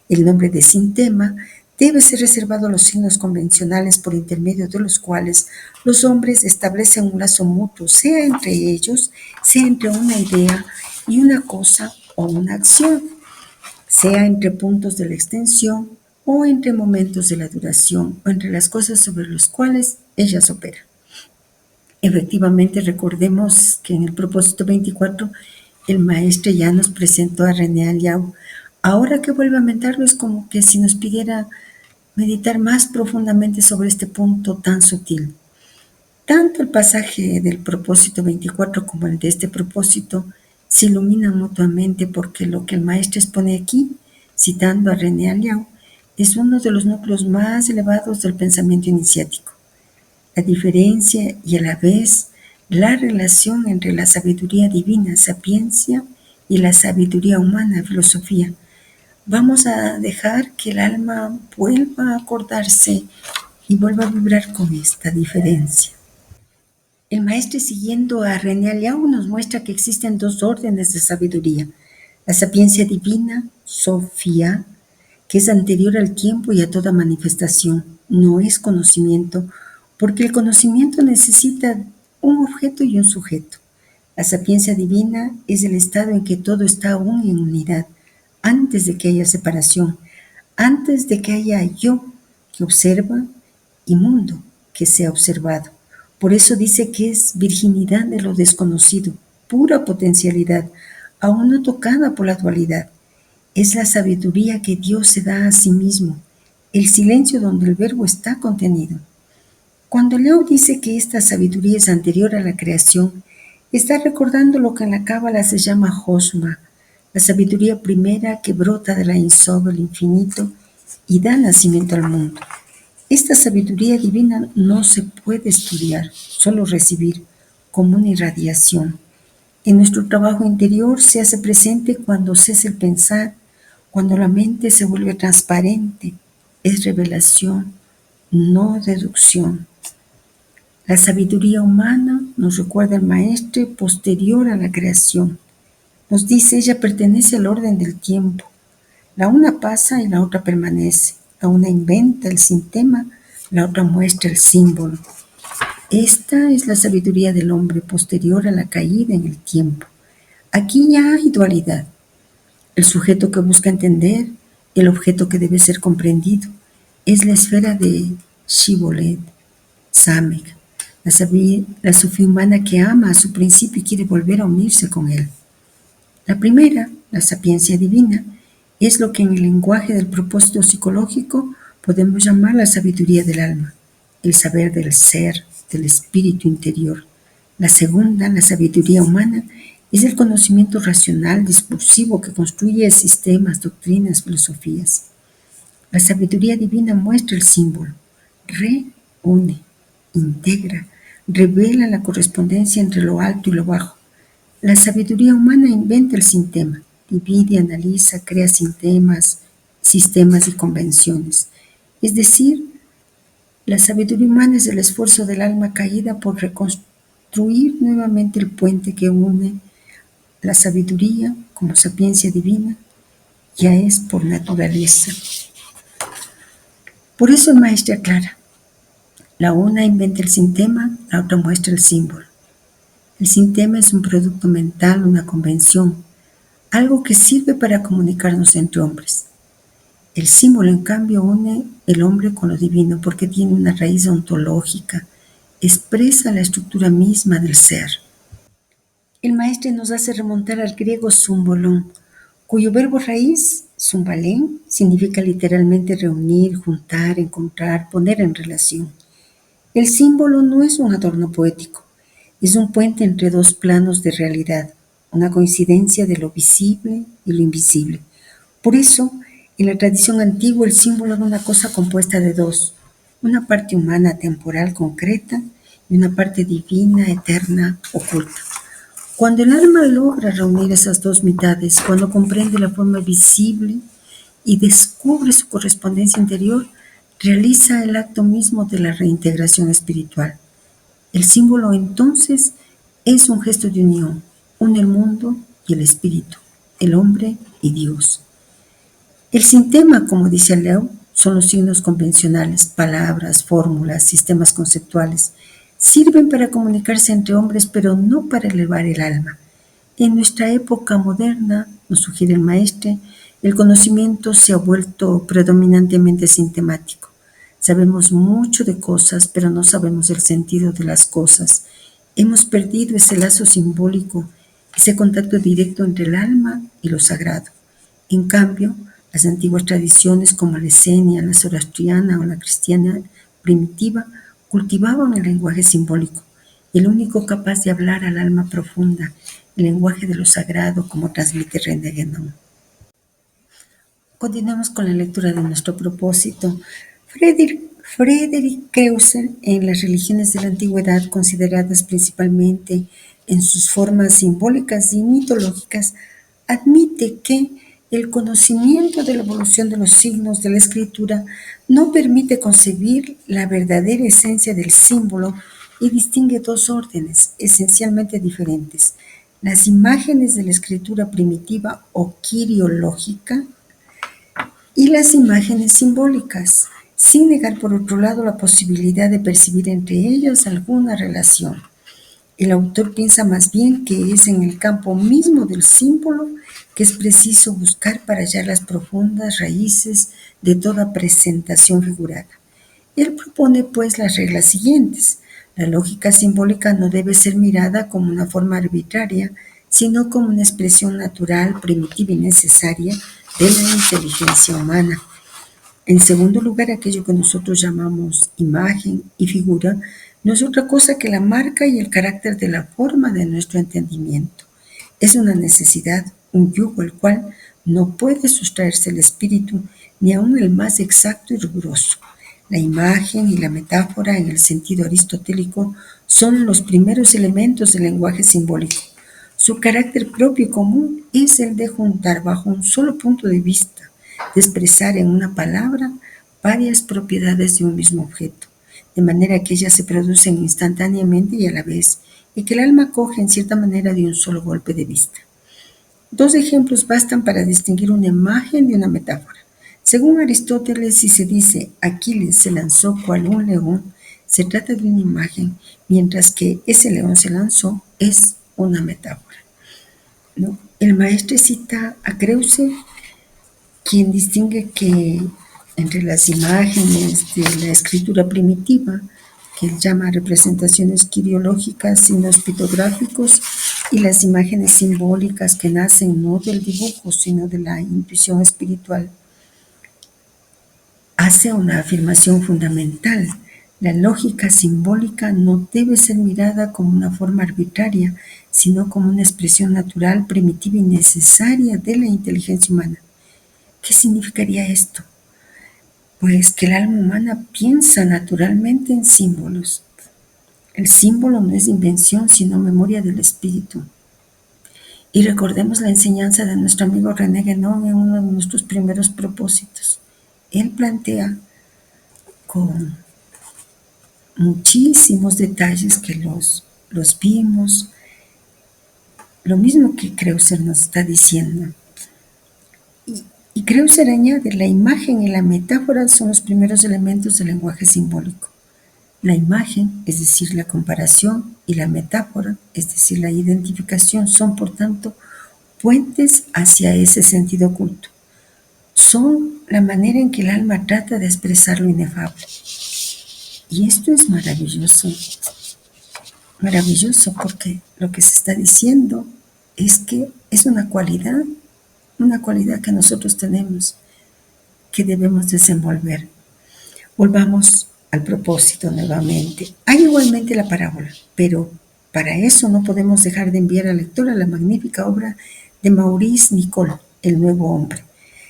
El nombre de sintema debe ser reservado a los signos convencionales por intermedio de los cuales los hombres establecen un lazo mutuo, sea entre ellos, sea entre una idea y una cosa o una acción, sea entre puntos de la extensión o entre momentos de la duración o entre las cosas sobre las cuales ellas operan. Efectivamente, recordemos que en el propósito 24 el maestro ya nos presentó a René Aliau. Ahora que vuelve a mentarlo es como que si nos pidiera meditar más profundamente sobre este punto tan sutil. Tanto el pasaje del propósito 24 como el de este propósito se iluminan mutuamente porque lo que el maestro expone aquí, citando a René Aliau, es uno de los núcleos más elevados del pensamiento iniciático. La diferencia y a la vez la relación entre la sabiduría divina, sapiencia, y la sabiduría humana, filosofía. Vamos a dejar que el alma vuelva a acordarse y vuelva a vibrar con esta diferencia. El maestro, siguiendo a René Aliaga, nos muestra que existen dos órdenes de sabiduría: la sapiencia divina, Sofía, que es anterior al tiempo y a toda manifestación. No es conocimiento, porque el conocimiento necesita un objeto y un sujeto. La sapiencia divina es el estado en que todo está aún en unidad, antes de que haya separación, antes de que haya yo que observa y mundo que sea observado. Por eso dice que es virginidad de lo desconocido, pura potencialidad, aún no tocada por la dualidad. Es la sabiduría que Dios se da a sí mismo, el silencio donde el verbo está contenido. Cuando Leo dice que esta sabiduría es anterior a la creación, está recordando lo que en la Cábala se llama Josma, la sabiduría primera que brota de la Insob, el infinito, y da nacimiento al mundo. Esta sabiduría divina no se puede estudiar, solo recibir, como una irradiación. En nuestro trabajo interior se hace presente cuando cesa el pensar, cuando la mente se vuelve transparente. Es revelación, no deducción. La sabiduría humana, nos recuerda el maestro, posterior a la creación. Nos dice, ella pertenece al orden del tiempo. La una pasa y la otra permanece. La una inventa el sintema, la otra muestra el símbolo. Esta es la sabiduría del hombre posterior a la caída en el tiempo. Aquí ya hay dualidad. El sujeto que busca entender, el objeto que debe ser comprendido. Es la esfera de Shibboleth, Samek, la sofía humana que ama a su principio y quiere volver a unirse con él. La primera, la sapiencia divina, es lo que en el lenguaje del propósito psicológico podemos llamar la sabiduría del alma, el saber del ser, del espíritu interior. La segunda, la sabiduría humana, es el conocimiento racional, discursivo, que construye sistemas, doctrinas, filosofías. La sabiduría divina muestra el símbolo, reúne, integra, revela la correspondencia entre lo alto y lo bajo. La sabiduría humana inventa el sistema, divide, analiza, crea sistemas y convenciones. Es decir, la sabiduría humana es el esfuerzo del alma caída por reconstruir nuevamente el puente que une. La sabiduría, como sapiencia divina, ya es por naturaleza. Por eso el maestro aclara, la una inventa el sistema, la otra muestra el símbolo. El sistema es un producto mental, una convención, algo que sirve para comunicarnos entre hombres. El símbolo, en cambio, une el hombre con lo divino porque tiene una raíz ontológica, expresa la estructura misma del ser. El maestro nos hace remontar al griego zumbolón, cuyo verbo raíz, zumbalén, significa literalmente reunir, juntar, encontrar, poner en relación. El símbolo no es un adorno poético, es un puente entre dos planos de realidad, una coincidencia de lo visible y lo invisible. Por eso, en la tradición antigua, el símbolo era una cosa compuesta de dos, una parte humana, temporal, concreta, y una parte divina, eterna, oculta. Cuando el alma logra reunir esas dos mitades, cuando comprende la forma visible y descubre su correspondencia interior, realiza el acto mismo de la reintegración espiritual. El símbolo entonces es un gesto de unión, une el mundo y el espíritu, el hombre y Dios. El sintema, como dice Leo, son los signos convencionales, palabras, fórmulas, sistemas conceptuales. Sirven para comunicarse entre hombres, pero no para elevar el alma. En nuestra época moderna, nos sugiere el maestre, el conocimiento se ha vuelto predominantemente sintemático. Sabemos mucho de cosas, pero no sabemos el sentido de las cosas. Hemos perdido ese lazo simbólico, ese contacto directo entre el alma y lo sagrado. En cambio, las antiguas tradiciones como la esenia, la zoroastriana o la cristiana primitiva cultivaban el lenguaje simbólico, el único capaz de hablar al alma profunda, el lenguaje de lo sagrado, como transmite René Guénon. Continuamos con la lectura de nuestro propósito. Friedrich Kreuzer, en las religiones de la antigüedad, consideradas principalmente en sus formas simbólicas y mitológicas, admite que el conocimiento de la evolución de los signos de la escritura no permite concebir la verdadera esencia del símbolo y distingue dos órdenes esencialmente diferentes: las imágenes de la escritura primitiva o quiriológica y las imágenes simbólicas, sin negar por otro lado la posibilidad de percibir entre ellas alguna relación. El autor piensa más bien que es en el campo mismo del símbolo que es preciso buscar para hallar las profundas raíces de toda presentación figurada. Él propone pues las reglas siguientes. La lógica simbólica no debe ser mirada como una forma arbitraria, sino como una expresión natural, primitiva y necesaria de la inteligencia humana. En segundo lugar, aquello que nosotros llamamos imagen y figura no es otra cosa que la marca y el carácter de la forma de nuestro entendimiento. Es una necesidad, un yugo al cual no puede sustraerse el espíritu, ni aun el más exacto y riguroso. La imagen y la metáfora, en el sentido aristotélico, son los primeros elementos del lenguaje simbólico. Su carácter propio y común es el de juntar bajo un solo punto de vista, de expresar en una palabra varias propiedades de un mismo objeto, de manera que ellas se producen instantáneamente y a la vez, y que el alma coge en cierta manera de un solo golpe de vista. Dos ejemplos bastan para distinguir una imagen de una metáfora. Según Aristóteles, si se dice Aquiles se lanzó cual un león, se trata de una imagen, mientras que ese león se lanzó es una metáfora, ¿no? El maestre cita a Kreuzer, quien distingue que entre las imágenes de la escritura primitiva, que él llama representaciones quiriológicas, signos pictográficos, y las imágenes simbólicas que nacen no del dibujo, sino de la intuición espiritual, hace una afirmación fundamental. La lógica simbólica no debe ser mirada como una forma arbitraria, sino como una expresión natural, primitiva y necesaria de la inteligencia humana. ¿Qué significaría esto? Pues que el alma humana piensa naturalmente en símbolos. El símbolo no es invención, sino memoria del espíritu. Y recordemos la enseñanza de nuestro amigo René Guénon en uno de nuestros primeros propósitos. Él plantea con muchísimos detalles que los vimos, lo mismo que Kreuzer nos está diciendo. Y Kreuzer añade, la imagen y la metáfora son los primeros elementos del lenguaje simbólico. La imagen, es decir, la comparación, y la metáfora, es decir, la identificación, son, por tanto, puentes hacia ese sentido oculto. Son la manera en que el alma trata de expresar lo inefable. Y esto es maravilloso, maravilloso, porque lo que se está diciendo es que es una cualidad que nosotros tenemos, que debemos desenvolver. Volvamos al propósito nuevamente. Hay igualmente la parábola, pero para eso no podemos dejar de enviar al lector a la magnífica obra de Maurice Nicole, El Nuevo Hombre.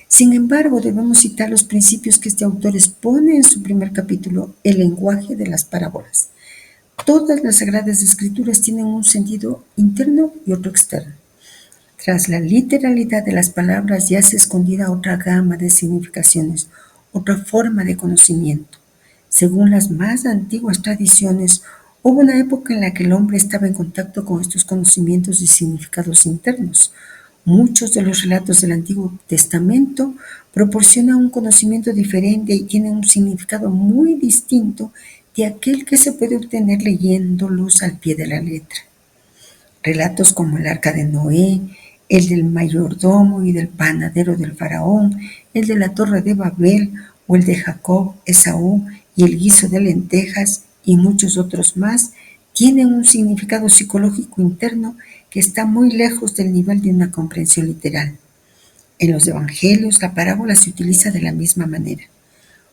Sin embargo, debemos citar los principios que este autor expone en su primer capítulo, El lenguaje de las parábolas. Todas las Sagradas Escrituras tienen un sentido interno y otro externo. Tras la literalidad de las palabras yace escondida otra gama de significaciones, otra forma de conocimiento. Según las más antiguas tradiciones, hubo una época en la que el hombre estaba en contacto con estos conocimientos y significados internos. Muchos de los relatos del Antiguo Testamento proporcionan un conocimiento diferente y tienen un significado muy distinto de aquel que se puede obtener leyéndolos al pie de la letra. Relatos como el arca de Noé, el del mayordomo y del panadero del faraón, el de la torre de Babel o el de Jacob, Esaú y el guiso de lentejas y muchos otros más, tienen un significado psicológico interno que está muy lejos del nivel de una comprensión literal. En los evangelios la parábola se utiliza de la misma manera.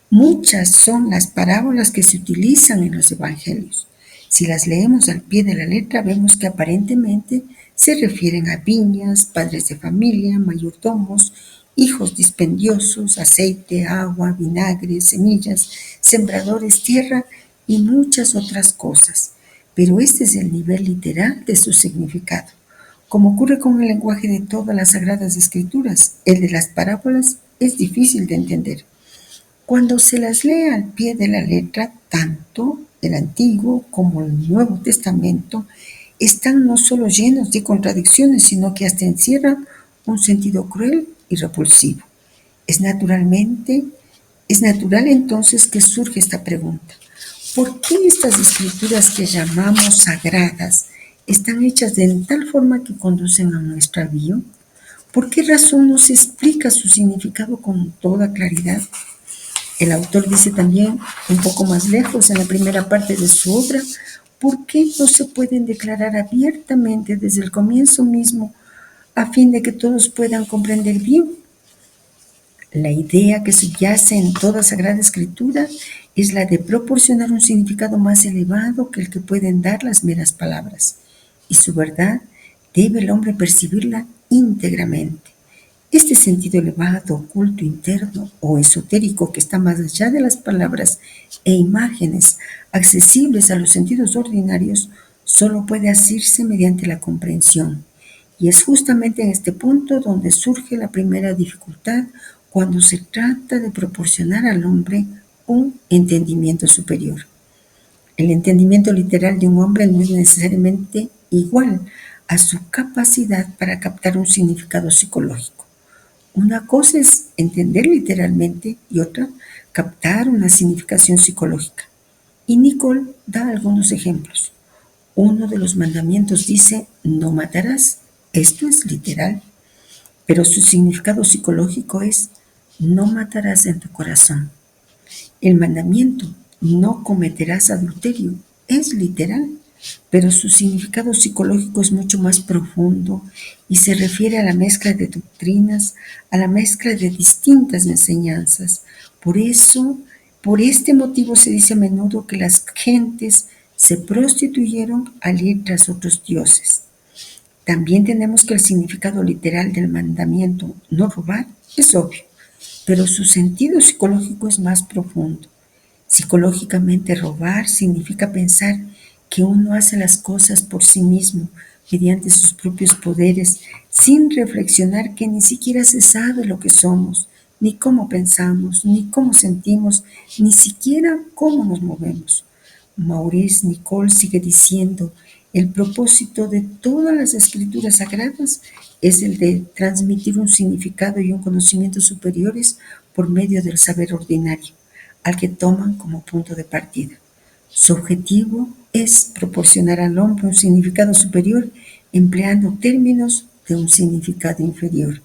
Muchas son las parábolas que se utilizan en los evangelios. Si las leemos al pie de la letra, vemos que aparentemente se refieren a viñas, padres de familia, mayordomos, hijos dispendiosos, aceite, agua, vinagre, semillas, sembradores, tierra y muchas otras cosas. Pero este es el nivel literal de su significado. Como ocurre con el lenguaje de todas las Sagradas Escrituras, el de las parábolas es difícil de entender. Cuando se las lee al pie de la letra, tanto el Antiguo como el Nuevo Testamento, están no solo llenos de contradicciones, sino que hasta encierran un sentido cruel y repulsivo. Es naturalmente, es natural entonces que surge esta pregunta. ¿Por qué estas escrituras que llamamos sagradas están hechas de tal forma que conducen a nuestro avío? ¿Por qué razón no se explica su significado con toda claridad? El autor dice también, un poco más lejos, en la primera parte de su obra, ¿por qué no se pueden declarar abiertamente desde el comienzo mismo a fin de que todos puedan comprender bien? La idea que subyace en toda Sagrada Escritura es la de proporcionar un significado más elevado que el que pueden dar las meras palabras, y su verdad debe el hombre percibirla íntegramente. Este sentido elevado, oculto, interno o esotérico que está más allá de las palabras e imágenes accesibles a los sentidos ordinarios, solo puede hacerse mediante la comprensión. Y es justamente en este punto donde surge la primera dificultad cuando se trata de proporcionar al hombre un entendimiento superior. El entendimiento literal de un hombre no es necesariamente igual a su capacidad para captar un significado psicológico. Una cosa es entender literalmente y otra, captar una significación psicológica. Y Nicole da algunos ejemplos. Uno de los mandamientos dice, no matarás. Esto es literal, pero su significado psicológico es, no matarás en tu corazón. El mandamiento, no cometerás adulterio, es literal, pero su significado psicológico es mucho más profundo y se refiere a la mezcla de doctrinas, a la mezcla de distintas enseñanzas. Por eso, por este motivo se dice a menudo que las gentes se prostituyeron al ir tras otros dioses. También tenemos que el significado literal del mandamiento no robar es obvio, pero su sentido psicológico es más profundo. Psicológicamente, robar significa pensar que uno hace las cosas por sí mismo, mediante sus propios poderes, sin reflexionar que ni siquiera se sabe lo que somos, ni cómo pensamos, ni cómo sentimos, ni siquiera cómo nos movemos. Maurice Nicole sigue diciendo, el propósito de todas las escrituras sagradas es el de transmitir un significado y un conocimiento superiores por medio del saber ordinario, al que toman como punto de partida. Su objetivo es proporcionar al hombre un significado superior empleando términos de un significado inferior.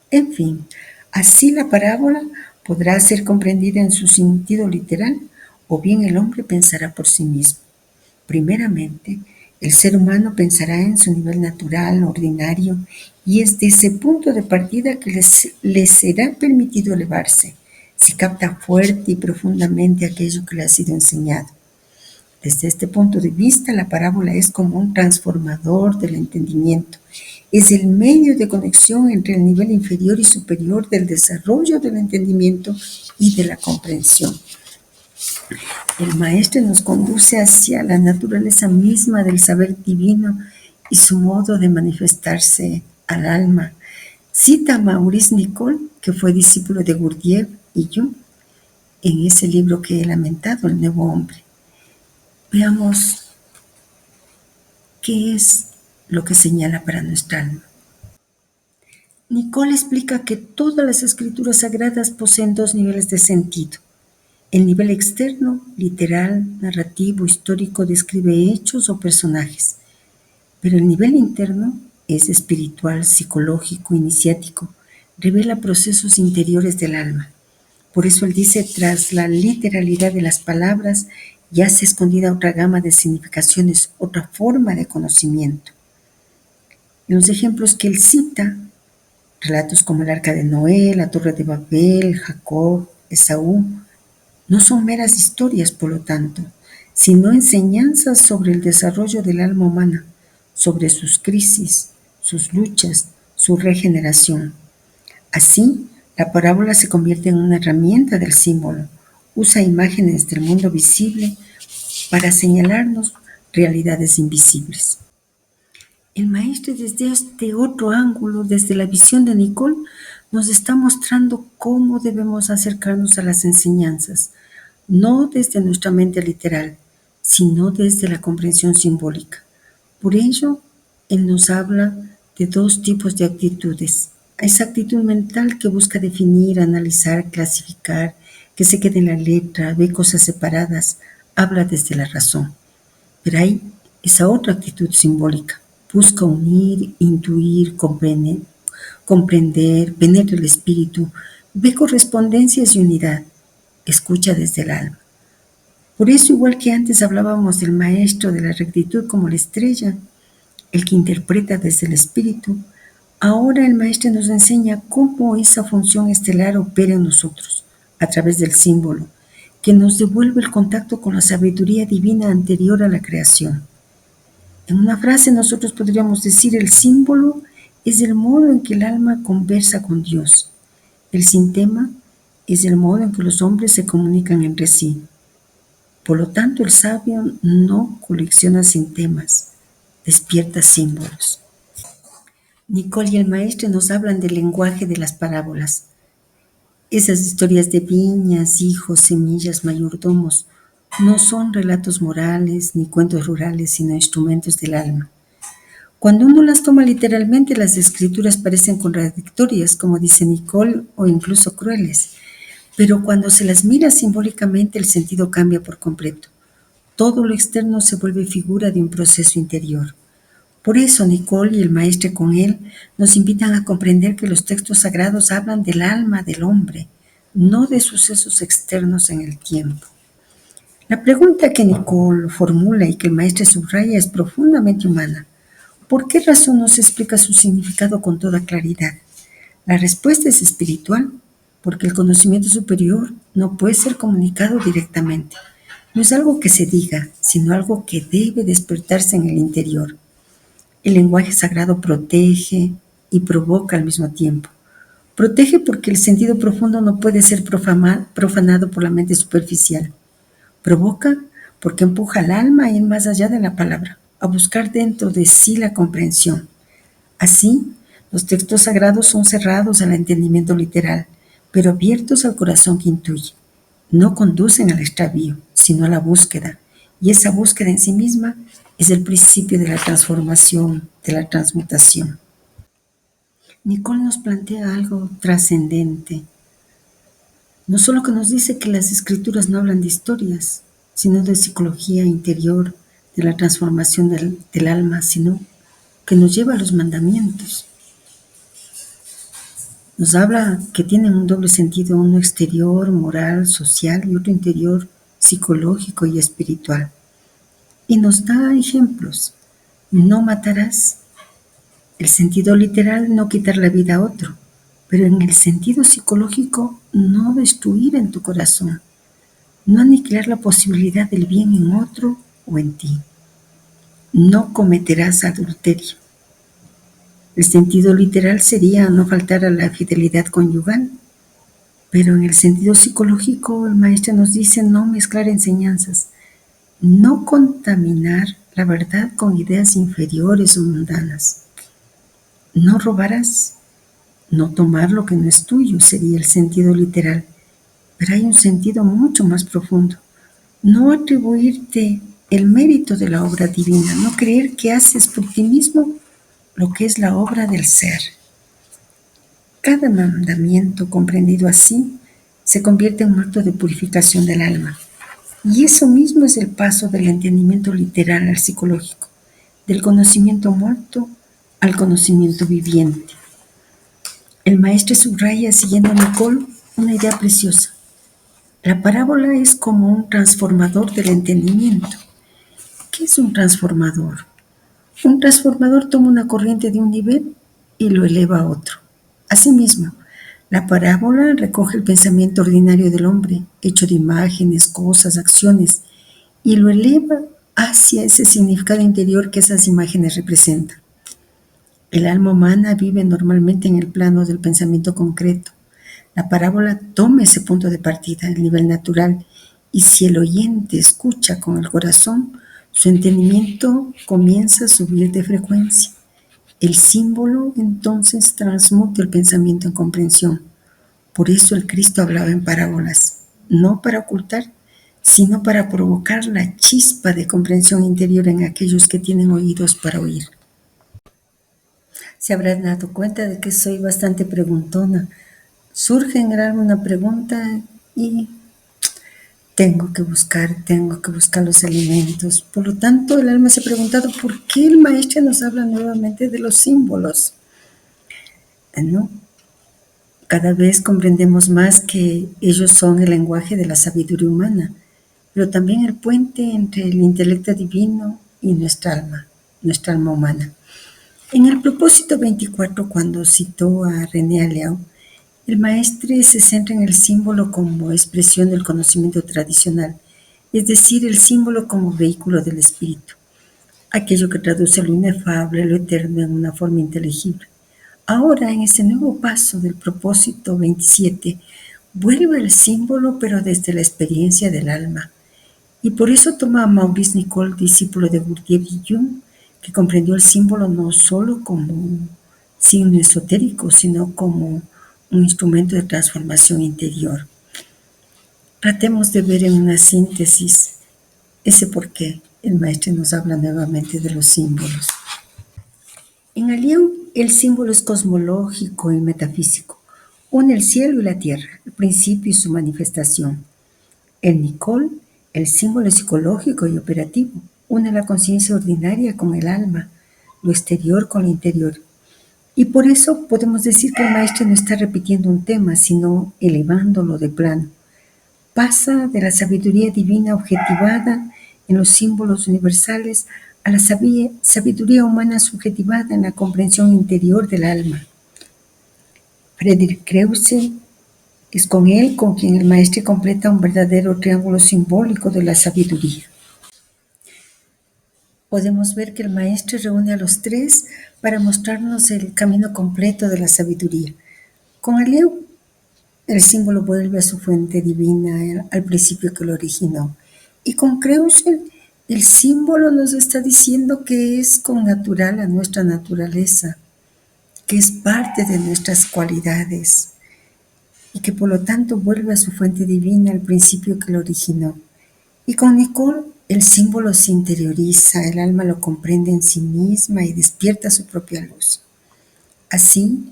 En fin, así la parábola podrá ser comprendida en su sentido literal o bien el hombre pensará por sí mismo. Primeramente, el ser humano pensará en su nivel natural, ordinario, y es de ese punto de partida que le será permitido elevarse, si capta fuerte y profundamente aquello que le ha sido enseñado. Desde este punto de vista, la parábola es como un transformador del entendimiento. Es el medio de conexión entre el nivel inferior y superior del desarrollo del entendimiento y de la comprensión. El maestro nos conduce hacia la naturaleza misma del saber divino y su modo de manifestarse al alma. Cita a Maurice Nicole, que fue discípulo de Gurdjieff y Jung, en ese libro que he lamentado, El Nuevo Hombre. Veamos qué es lo que señala para nuestra alma. Nicole explica que todas las escrituras sagradas poseen dos niveles de sentido. El nivel externo, literal, narrativo, histórico, describe hechos o personajes, pero el nivel interno es espiritual, psicológico, iniciático, revela procesos interiores del alma. Por eso él dice, tras la literalidad de las palabras, yace escondida otra gama de significaciones, otra forma de conocimiento. En los ejemplos que él cita, relatos como el Arca de Noé, la Torre de Babel, Jacob, Esaú, no son meras historias, por lo tanto, sino enseñanzas sobre el desarrollo del alma humana, sobre sus crisis, sus luchas, su regeneración. Así, la parábola se convierte en una herramienta del símbolo, usa imágenes del mundo visible para señalarnos realidades invisibles. El maestro desde este otro ángulo, desde la visión de Nicole, nos está mostrando cómo debemos acercarnos a las enseñanzas, no desde nuestra mente literal, sino desde la comprensión simbólica. Por ello, Él nos habla de dos tipos de actitudes. Esa actitud mental que busca definir, analizar, clasificar, que se queda en la letra, ve cosas separadas, habla desde la razón. Pero hay esa otra actitud simbólica. Busca unir, intuir, comprender, penetra el espíritu, ve correspondencias y unidad, escucha desde el alma. Por eso, igual que antes hablábamos del maestro de la rectitud como la estrella, el que interpreta desde el espíritu, ahora el maestro nos enseña cómo esa función estelar opera en nosotros, a través del símbolo, que nos devuelve el contacto con la sabiduría divina anterior a la creación. En una frase nosotros podríamos decir: el símbolo es el modo en que el alma conversa con Dios. El sintema es el modo en que los hombres se comunican entre sí. Por lo tanto, el sabio no colecciona sintemas, despierta símbolos. Nicole y el maestro nos hablan del lenguaje de las parábolas. Esas historias de viñas, hijos, semillas, mayordomos, no son relatos morales ni cuentos rurales, sino instrumentos del alma. Cuando uno las toma literalmente, las escrituras parecen contradictorias, como dice Nicole, o incluso crueles. Pero cuando se las mira simbólicamente, el sentido cambia por completo. Todo lo externo se vuelve figura de un proceso interior. Por eso Nicole y el maestro con él nos invitan a comprender que los textos sagrados hablan del alma del hombre, no de sucesos externos en el tiempo. La pregunta que Nicole formula y que el maestro subraya es profundamente humana. ¿Por qué razón no se explica su significado con toda claridad? La respuesta es espiritual, porque el conocimiento superior no puede ser comunicado directamente. No es algo que se diga, sino algo que debe despertarse en el interior. El lenguaje sagrado protege y provoca al mismo tiempo. Protege porque el sentido profundo no puede ser profanado por la mente superficial. Provoca porque empuja al alma a ir más allá de la palabra, a buscar dentro de sí la comprensión. Así, los textos sagrados son cerrados al entendimiento literal, pero abiertos al corazón que intuye. No conducen al extravío, sino a la búsqueda, y esa búsqueda en sí misma es el principio de la transformación, de la transmutación. Nicole nos plantea algo trascendente. No solo que nos dice que las escrituras no hablan de historias, sino de psicología interior, de la transformación del alma, sino que nos lleva a los mandamientos. Nos habla que tienen un doble sentido, uno exterior, moral, social, y otro interior, psicológico y espiritual. Y nos da ejemplos. No matarás. El sentido literal, no quitar la vida a otro, pero en el sentido psicológico, no destruir en tu corazón, no aniquilar la posibilidad del bien en otro o en ti. No cometerás adulterio. El sentido literal sería no faltar a la fidelidad conyugal, pero en el sentido psicológico el maestro nos dice no mezclar enseñanzas, no contaminar la verdad con ideas inferiores o mundanas. No robarás, no tomar lo que no es tuyo sería el sentido literal, pero hay un sentido mucho más profundo. No atribuirte el mérito de la obra divina, no creer que haces por ti mismo lo que es la obra del ser. Cada mandamiento comprendido así se convierte en un acto de purificación del alma. Y eso mismo es el paso del entendimiento literal al psicológico, del conocimiento muerto al conocimiento viviente. El maestro subraya, siguiendo a Nicole, una idea preciosa. La parábola es como un transformador del entendimiento. ¿Qué es un transformador? Un transformador toma una corriente de un nivel y lo eleva a otro. Asimismo, la parábola recoge el pensamiento ordinario del hombre, hecho de imágenes, cosas, acciones, y lo eleva hacia ese significado interior que esas imágenes representan. El alma humana vive normalmente en el plano del pensamiento concreto. La parábola toma ese punto de partida, el nivel natural, y si el oyente escucha con el corazón, su entendimiento comienza a subir de frecuencia. El símbolo entonces transmuta el pensamiento en comprensión. Por eso el Cristo hablaba en parábolas, no para ocultar, sino para provocar la chispa de comprensión interior en aquellos que tienen oídos para oír. Se habrán dado cuenta de que soy bastante preguntona. Surge en el alma una pregunta y tengo que buscar los alimentos. Por lo tanto, el alma se ha preguntado por qué el maestro nos habla nuevamente de los símbolos. ¿No? Cada vez comprendemos más que ellos son el lenguaje de la sabiduría humana, pero también el puente entre el intelecto divino y nuestra alma humana. En el propósito 24, cuando citó a René Aleau, el maestre se centra en el símbolo como expresión del conocimiento tradicional, es decir, el símbolo como vehículo del espíritu, aquello que traduce lo inefable, lo eterno en una forma inteligible. Ahora, en este nuevo paso del propósito 27, vuelve el símbolo pero desde la experiencia del alma. Y por eso toma a Maurice Nicole, discípulo de Gurdjieff y Jung, que comprendió el símbolo no solo como un signo esotérico, sino como un instrumento de transformación interior. Tratemos de ver en una síntesis ese por qué el maestro nos habla nuevamente de los símbolos. En Alieu, el símbolo es cosmológico y metafísico. Une el cielo y la tierra, el principio y su manifestación. En Nicole, el símbolo es psicológico y operativo. Une la conciencia ordinaria con el alma, lo exterior con lo interior. Y por eso podemos decir que el maestro no está repitiendo un tema, sino elevándolo de plano. Pasa de la sabiduría divina objetivada en los símbolos universales a la sabiduría humana subjetivada en la comprensión interior del alma. Friedrich Krause es con él con quien el maestro completa un verdadero triángulo simbólico de la sabiduría. Podemos ver que el maestro reúne a los tres para mostrarnos el camino completo de la sabiduría. Con Aleau, el símbolo vuelve a su fuente divina, al principio que lo originó. Y con Krause, el símbolo nos está diciendo que es connatural a nuestra naturaleza, que es parte de nuestras cualidades y que por lo tanto vuelve a su fuente divina, al principio que lo originó. Y con Nicole, el símbolo se interioriza, el alma lo comprende en sí misma y despierta su propia luz. Así,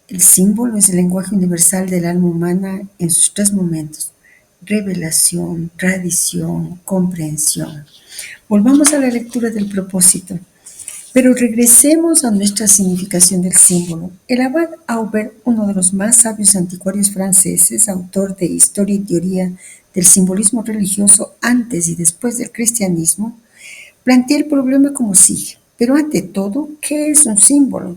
el símbolo es el lenguaje universal del alma humana en sus tres momentos: revelación, tradición, comprensión. Volvamos a la lectura del propósito, pero regresemos a nuestra significación del símbolo. El abad Aubert, uno de los más sabios anticuarios franceses, autor de Historia y Teoría del Simbolismo Religioso antes y después del cristianismo, plantea el problema como sigue. Pero ante todo, ¿qué es un símbolo?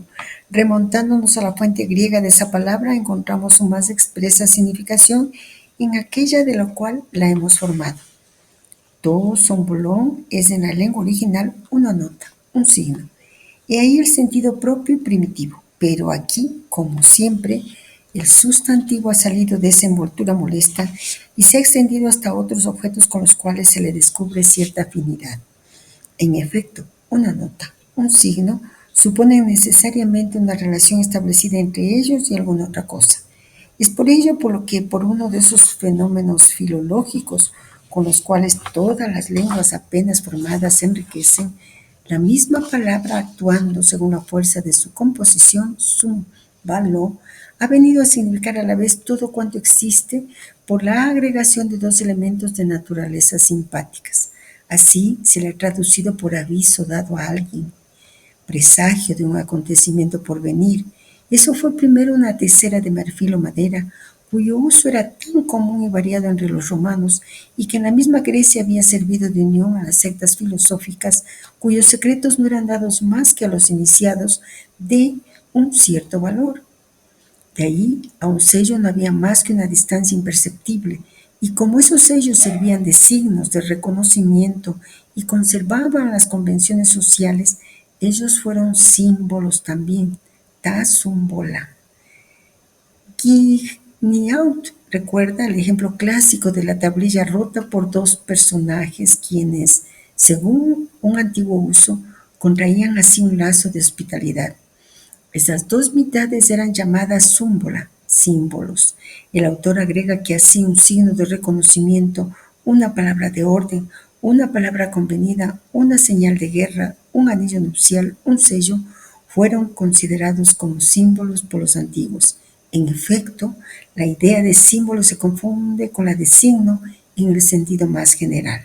Remontándonos a la fuente griega de esa palabra, encontramos su más expresa significación en aquella de la cual la hemos formado. To sombolón es en la lengua original una nota, un signo. Y ahí el sentido propio y primitivo. Pero aquí, como siempre, el sustantivo ha salido de esa envoltura molesta y se ha extendido hasta otros objetos con los cuales se le descubre cierta afinidad. En efecto, una nota, un signo, suponen necesariamente una relación establecida entre ellos y alguna otra cosa. Es por ello por lo que por uno de esos fenómenos filológicos con los cuales todas las lenguas apenas formadas se enriquecen, la misma palabra actuando según la fuerza de su composición, sum, valo, ha venido a significar a la vez todo cuanto existe por la agregación de dos elementos de naturaleza simpáticas. Así se le ha traducido por aviso dado a alguien, presagio de un acontecimiento por venir. Eso fue primero una tesera de marfil o madera, cuyo uso era tan común y variado entre los romanos y que en la misma Grecia había servido de unión a las sectas filosóficas cuyos secretos no eran dados más que a los iniciados de un cierto valor. De ahí a un sello no había más que una distancia imperceptible, y como esos sellos servían de signos de reconocimiento y conservaban las convenciones sociales, ellos fueron símbolos también, tasumbola. Guigniaut recuerda el ejemplo clásico de la tablilla rota por dos personajes quienes, según un antiguo uso, contraían así un lazo de hospitalidad. Esas dos mitades eran llamadas súmbola, símbolos. El autor agrega que así un signo de reconocimiento una palabra de orden, una palabra convenida, una señal de guerra, un anillo nupcial, un sello, fueron considerados como símbolos por los antiguos. En efecto, la idea de símbolo se confunde con la de signo en el sentido más general.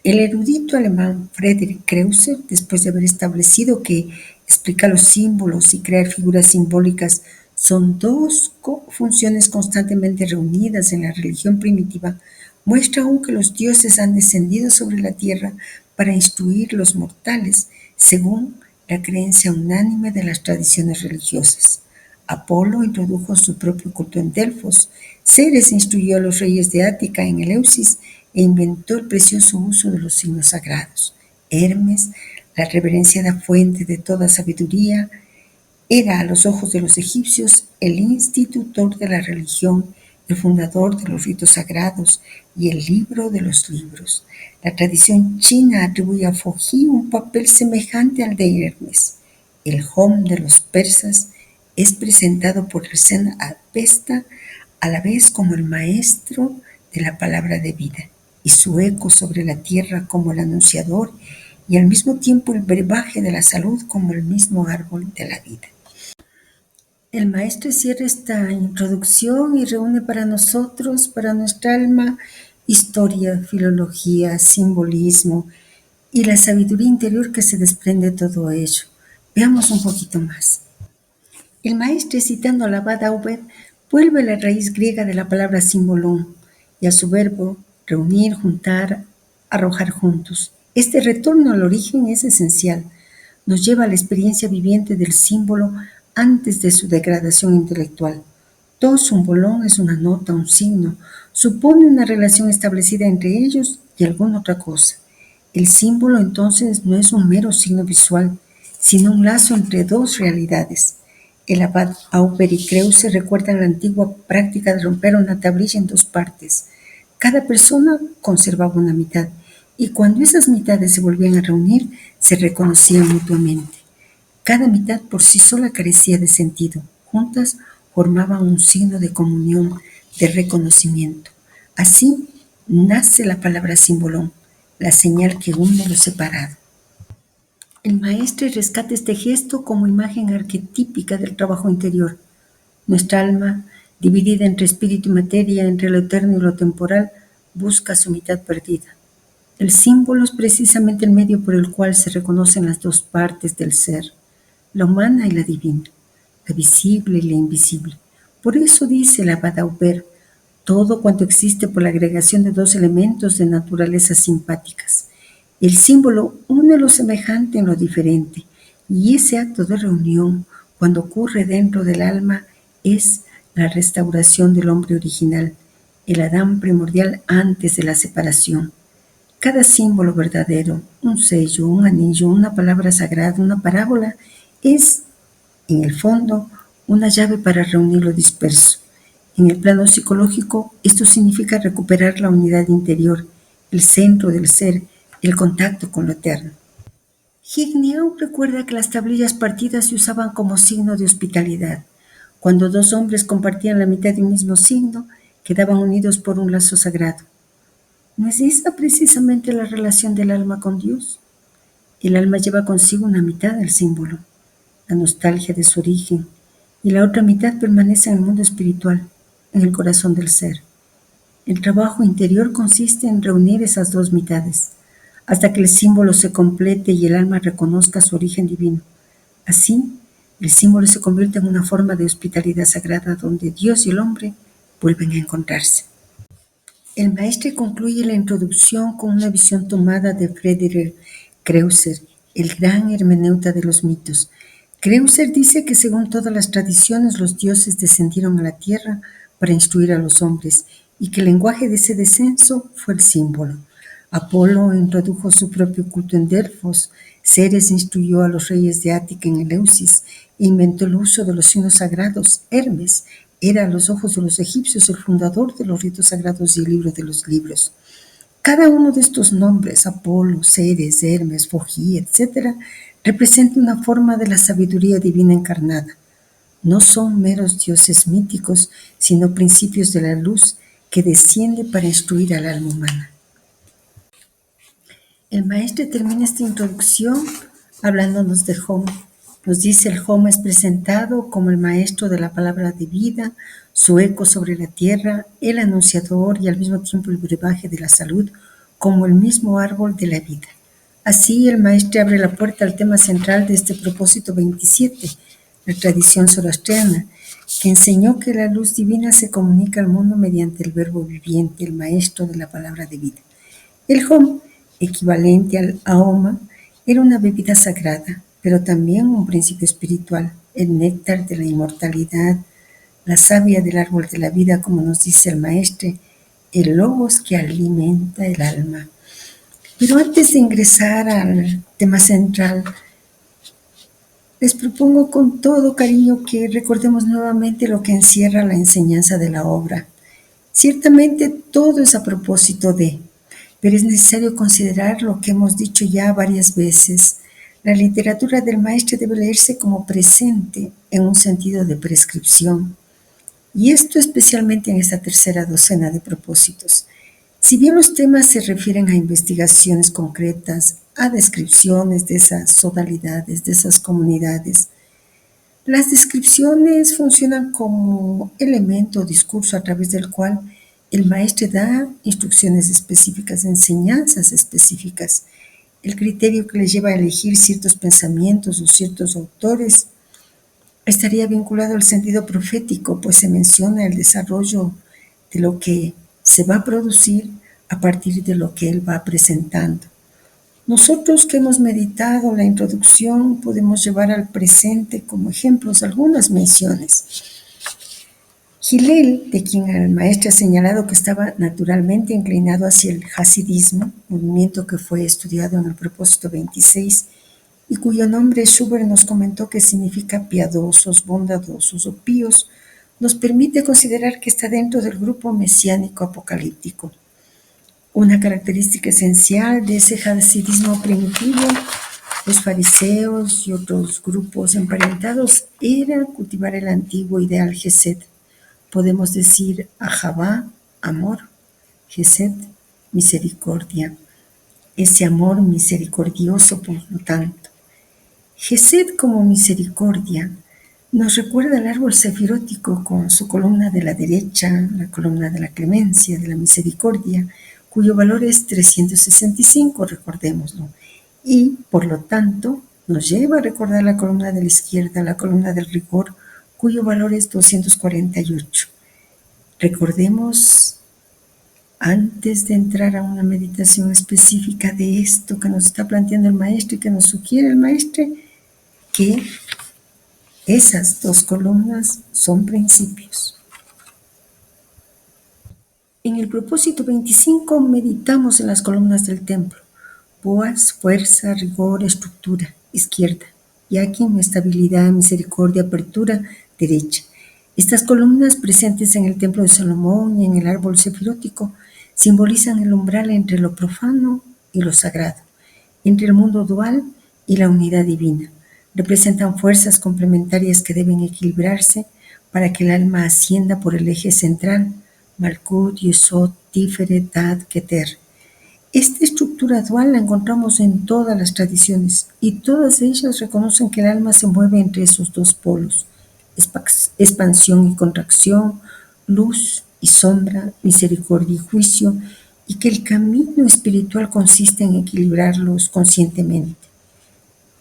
El erudito alemán Friedrich Kreuzer, después de haber establecido que explicar los símbolos y crear figuras simbólicas son dos funciones constantemente reunidas en la religión primitiva, muestra aún que los dioses han descendido sobre la tierra para instruir los mortales, según la creencia unánime de las tradiciones religiosas. Apolo introdujo su propio culto en Delfos, Ceres instruyó a los reyes de Ática en Eleusis e inventó el precioso uso de los signos sagrados. Hermes, la reverenciada fuente de toda sabiduría, era a los ojos de los egipcios el institutor de la religión, el fundador de los ritos sagrados y el libro de los libros. La tradición china atribuye a Foji un papel semejante al de Hermes. El Hom de los persas es presentado por el Zen Avesta a la vez como el maestro de la palabra de vida y su eco sobre la tierra como el anunciador y al mismo tiempo el brebaje de la salud como el mismo árbol de la vida. El maestro cierra esta introducción y reúne para nosotros, para nuestra alma, historia, filología, simbolismo y la sabiduría interior que se desprende de todo ello. Veamos un poquito más. El maestro, citando a la Abad Auber, vuelve a la raíz griega de la palabra símbolon y a su verbo reunir, juntar, arrojar juntos. Este retorno al origen es esencial. Nos lleva a la experiencia viviente del símbolo antes de su degradación intelectual. Todo símbolon es una nota, un signo, supone una relación establecida entre ellos y alguna otra cosa. El símbolo entonces no es un mero signo visual, sino un lazo entre dos realidades. El abad Auber y Kreuzer recuerdan la antigua práctica de romper una tablilla en dos partes. Cada persona conservaba una mitad, y cuando esas mitades se volvían a reunir, se reconocían mutuamente. Cada mitad por sí sola carecía de sentido. Juntas formaban un signo de comunión, de reconocimiento. Así nace la palabra símbolon, la señal que une lo separado. El maestro rescata este gesto como imagen arquetípica del trabajo interior. Nuestra alma, dividida entre espíritu y materia, entre lo eterno y lo temporal, busca su mitad perdida. El símbolo es precisamente el medio por el cual se reconocen las dos partes del ser, la humana y la divina, la visible y la invisible. Por eso dice el abad Auber, todo cuanto existe por la agregación de dos elementos de naturalezas simpáticas. El símbolo une lo semejante en lo diferente, y ese acto de reunión, cuando ocurre dentro del alma, es la restauración del hombre original, el Adán primordial antes de la separación. Cada símbolo verdadero, un sello, un anillo, una palabra sagrada, una parábola, es, en el fondo, una llave para reunir lo disperso. En el plano psicológico, esto significa recuperar la unidad interior, el centro del ser, el contacto con lo eterno. Higniau recuerda que las tablillas partidas se usaban como signo de hospitalidad. Cuando dos hombres compartían la mitad de un mismo signo, quedaban unidos por un lazo sagrado. ¿No es esa precisamente la relación del alma con Dios? El alma lleva consigo una mitad del símbolo, la nostalgia de su origen, y la otra mitad permanece en el mundo espiritual, en el corazón del ser. El trabajo interior consiste en reunir esas dos mitades, hasta que el símbolo se complete y el alma reconozca su origen divino. Así, el símbolo se convierte en una forma de hospitalidad sagrada donde Dios y el hombre vuelven a encontrarse. El maestro concluye la introducción con una visión tomada de Friedrich Kreuzer, el gran hermeneuta de los mitos. Kreuzer dice que según todas las tradiciones los dioses descendieron a la tierra para instruir a los hombres y que el lenguaje de ese descenso fue el símbolo. Apolo introdujo su propio culto en Delfos, Ceres instruyó a los reyes de Ática en Eleusis e inventó el uso de los signos sagrados. Hermes era a los ojos de los egipcios el fundador de los ritos sagrados y el libro de los libros. Cada uno de estos nombres, Apolo, Ceres, Hermes, Foji, etc., representa una forma de la sabiduría divina encarnada. No son meros dioses míticos, sino principios de la luz que desciende para instruir al alma humana. El maestro termina esta introducción hablándonos de Homo. Nos dice: el Homo es presentado como el maestro de la palabra de vida, su eco sobre la tierra, el anunciador y al mismo tiempo el brebaje de la salud, como el mismo árbol de la vida. Así el maestro abre la puerta al tema central de este propósito 27, la tradición zoroastriana, que enseñó que la luz divina se comunica al mundo mediante el verbo viviente, el maestro de la palabra de vida. El Hom, equivalente al Ahoma, era una bebida sagrada, pero también un principio espiritual, el néctar de la inmortalidad, la savia del árbol de la vida, como nos dice el maestre, el logos que alimenta el alma. Pero antes de ingresar al tema central, les propongo con todo cariño que recordemos nuevamente lo que encierra la enseñanza de la obra. Ciertamente todo es a propósito de, pero es necesario considerar lo que hemos dicho ya varias veces. La literatura del maestro debe leerse como presente en un sentido de prescripción. Y esto especialmente en esta tercera docena de propósitos. Si bien los temas se refieren a investigaciones concretas, a descripciones de esas sodalidades, de esas comunidades, las descripciones funcionan como elemento o discurso a través del cual el maestro da instrucciones específicas, enseñanzas específicas. El criterio que le lleva a elegir ciertos pensamientos o ciertos autores estaría vinculado al sentido profético, pues se menciona el desarrollo de lo que se va a producir a partir de lo que él va presentando. Nosotros que hemos meditado la introducción podemos llevar al presente como ejemplos algunas menciones. Hillel, de quien el maestro ha señalado que estaba naturalmente inclinado hacia el hasidismo, movimiento que fue estudiado en el propósito 26, y cuyo nombre Schubert nos comentó que significa piadosos, bondadosos o píos, nos permite considerar que está dentro del grupo mesiánico apocalíptico. Una característica esencial de ese hasidismo primitivo, los fariseos y otros grupos emparentados, era cultivar el antiguo ideal Gesed. Podemos decir Ahavá, amor, Gesed, misericordia. Ese amor misericordioso, por lo tanto. Gesed como misericordia nos recuerda al árbol sefirótico con su columna de la derecha, la columna de la clemencia, de la misericordia, cuyo valor es 365, recordémoslo, y por lo tanto nos lleva a recordar la columna de la izquierda, la columna del rigor, cuyo valor es 248. Recordemos, antes de entrar a una meditación específica de esto que nos está planteando el maestro y que nos sugiere el maestro, que esas dos columnas son principios. En el propósito 25 meditamos en las columnas del templo: boas, fuerza, rigor, estructura, izquierda, y aquí estabilidad, misericordia, apertura, derecha. Estas columnas presentes en el templo de Salomón y en el árbol sefirótico simbolizan el umbral entre lo profano y lo sagrado, entre el mundo dual y la unidad divina. Representan fuerzas complementarias que deben equilibrarse para que el alma ascienda por el eje central, Malkut, Yesod, Tiferet, Dat, Keter. Esta estructura dual la encontramos en todas las tradiciones y todas ellas reconocen que el alma se mueve entre esos dos polos: expansión y contracción, luz y sombra, misericordia y juicio, y que el camino espiritual consiste en equilibrarlos conscientemente.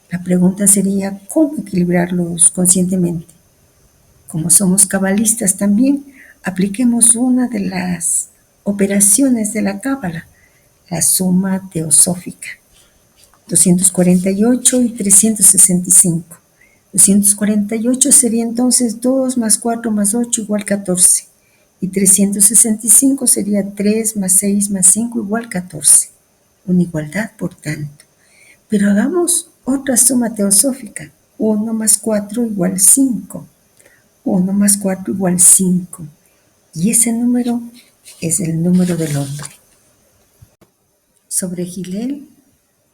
La pregunta sería: ¿cómo equilibrarlos conscientemente? Como somos cabalistas también, apliquemos una de las operaciones de la cábala, la suma teosófica. 248 y 365. 248 sería entonces 2 más 4 más 8 igual 14. Y 365 sería 3 más 6 más 5 igual 14. Una igualdad, por tanto. Pero hagamos otra suma teosófica. 1 más 4 igual 5. 1 más 4 igual 5. Y ese número es el número del hombre. Sobre Hillel,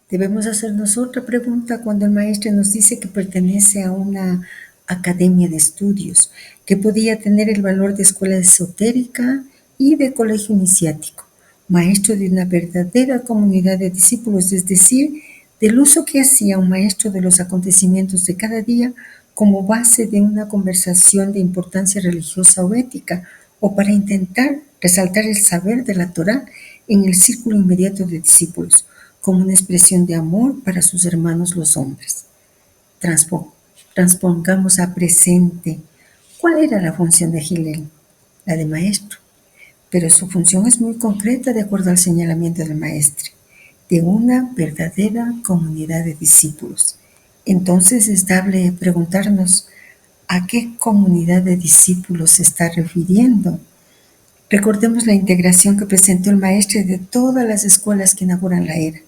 debemos hacernos otra pregunta cuando el maestro nos dice que pertenece a una academia de estudios, que podía tener el valor de escuela esotérica y de colegio iniciático, maestro de una verdadera comunidad de discípulos, es decir, del uso que hacía un maestro de los acontecimientos de cada día como base de una conversación de importancia religiosa o ética, o para intentar resaltar el saber de la Torá en el círculo inmediato de discípulos, como una expresión de amor para sus hermanos los hombres. Transpongamos a presente. ¿Cuál era la función de Hillel? La de maestro. Pero su función es muy concreta de acuerdo al señalamiento del maestre, de una verdadera comunidad de discípulos. Entonces es dable preguntarnos a qué comunidad de discípulos se está refiriendo. Recordemos la integración que presentó el maestre de todas las escuelas que inauguran la era.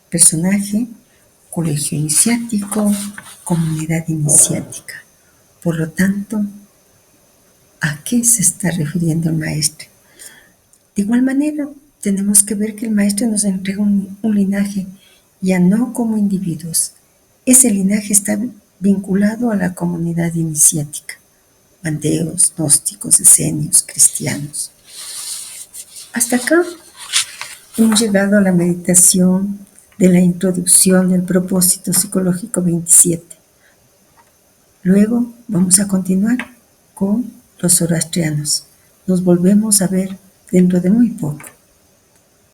Personaje, colegio iniciático, comunidad iniciática. Por lo tanto, ¿a qué se está refiriendo el maestre? De igual manera, tenemos que ver que el maestro nos entrega un linaje, ya no como individuos. Ese linaje está vinculado a la comunidad iniciática. Mandeos, gnósticos, esenios, cristianos. Hasta acá hemos llegado a la meditación de la introducción del propósito psicológico 27. Luego vamos a continuar con los zoroastrianos. Nos volvemos a ver dentro de muy poco.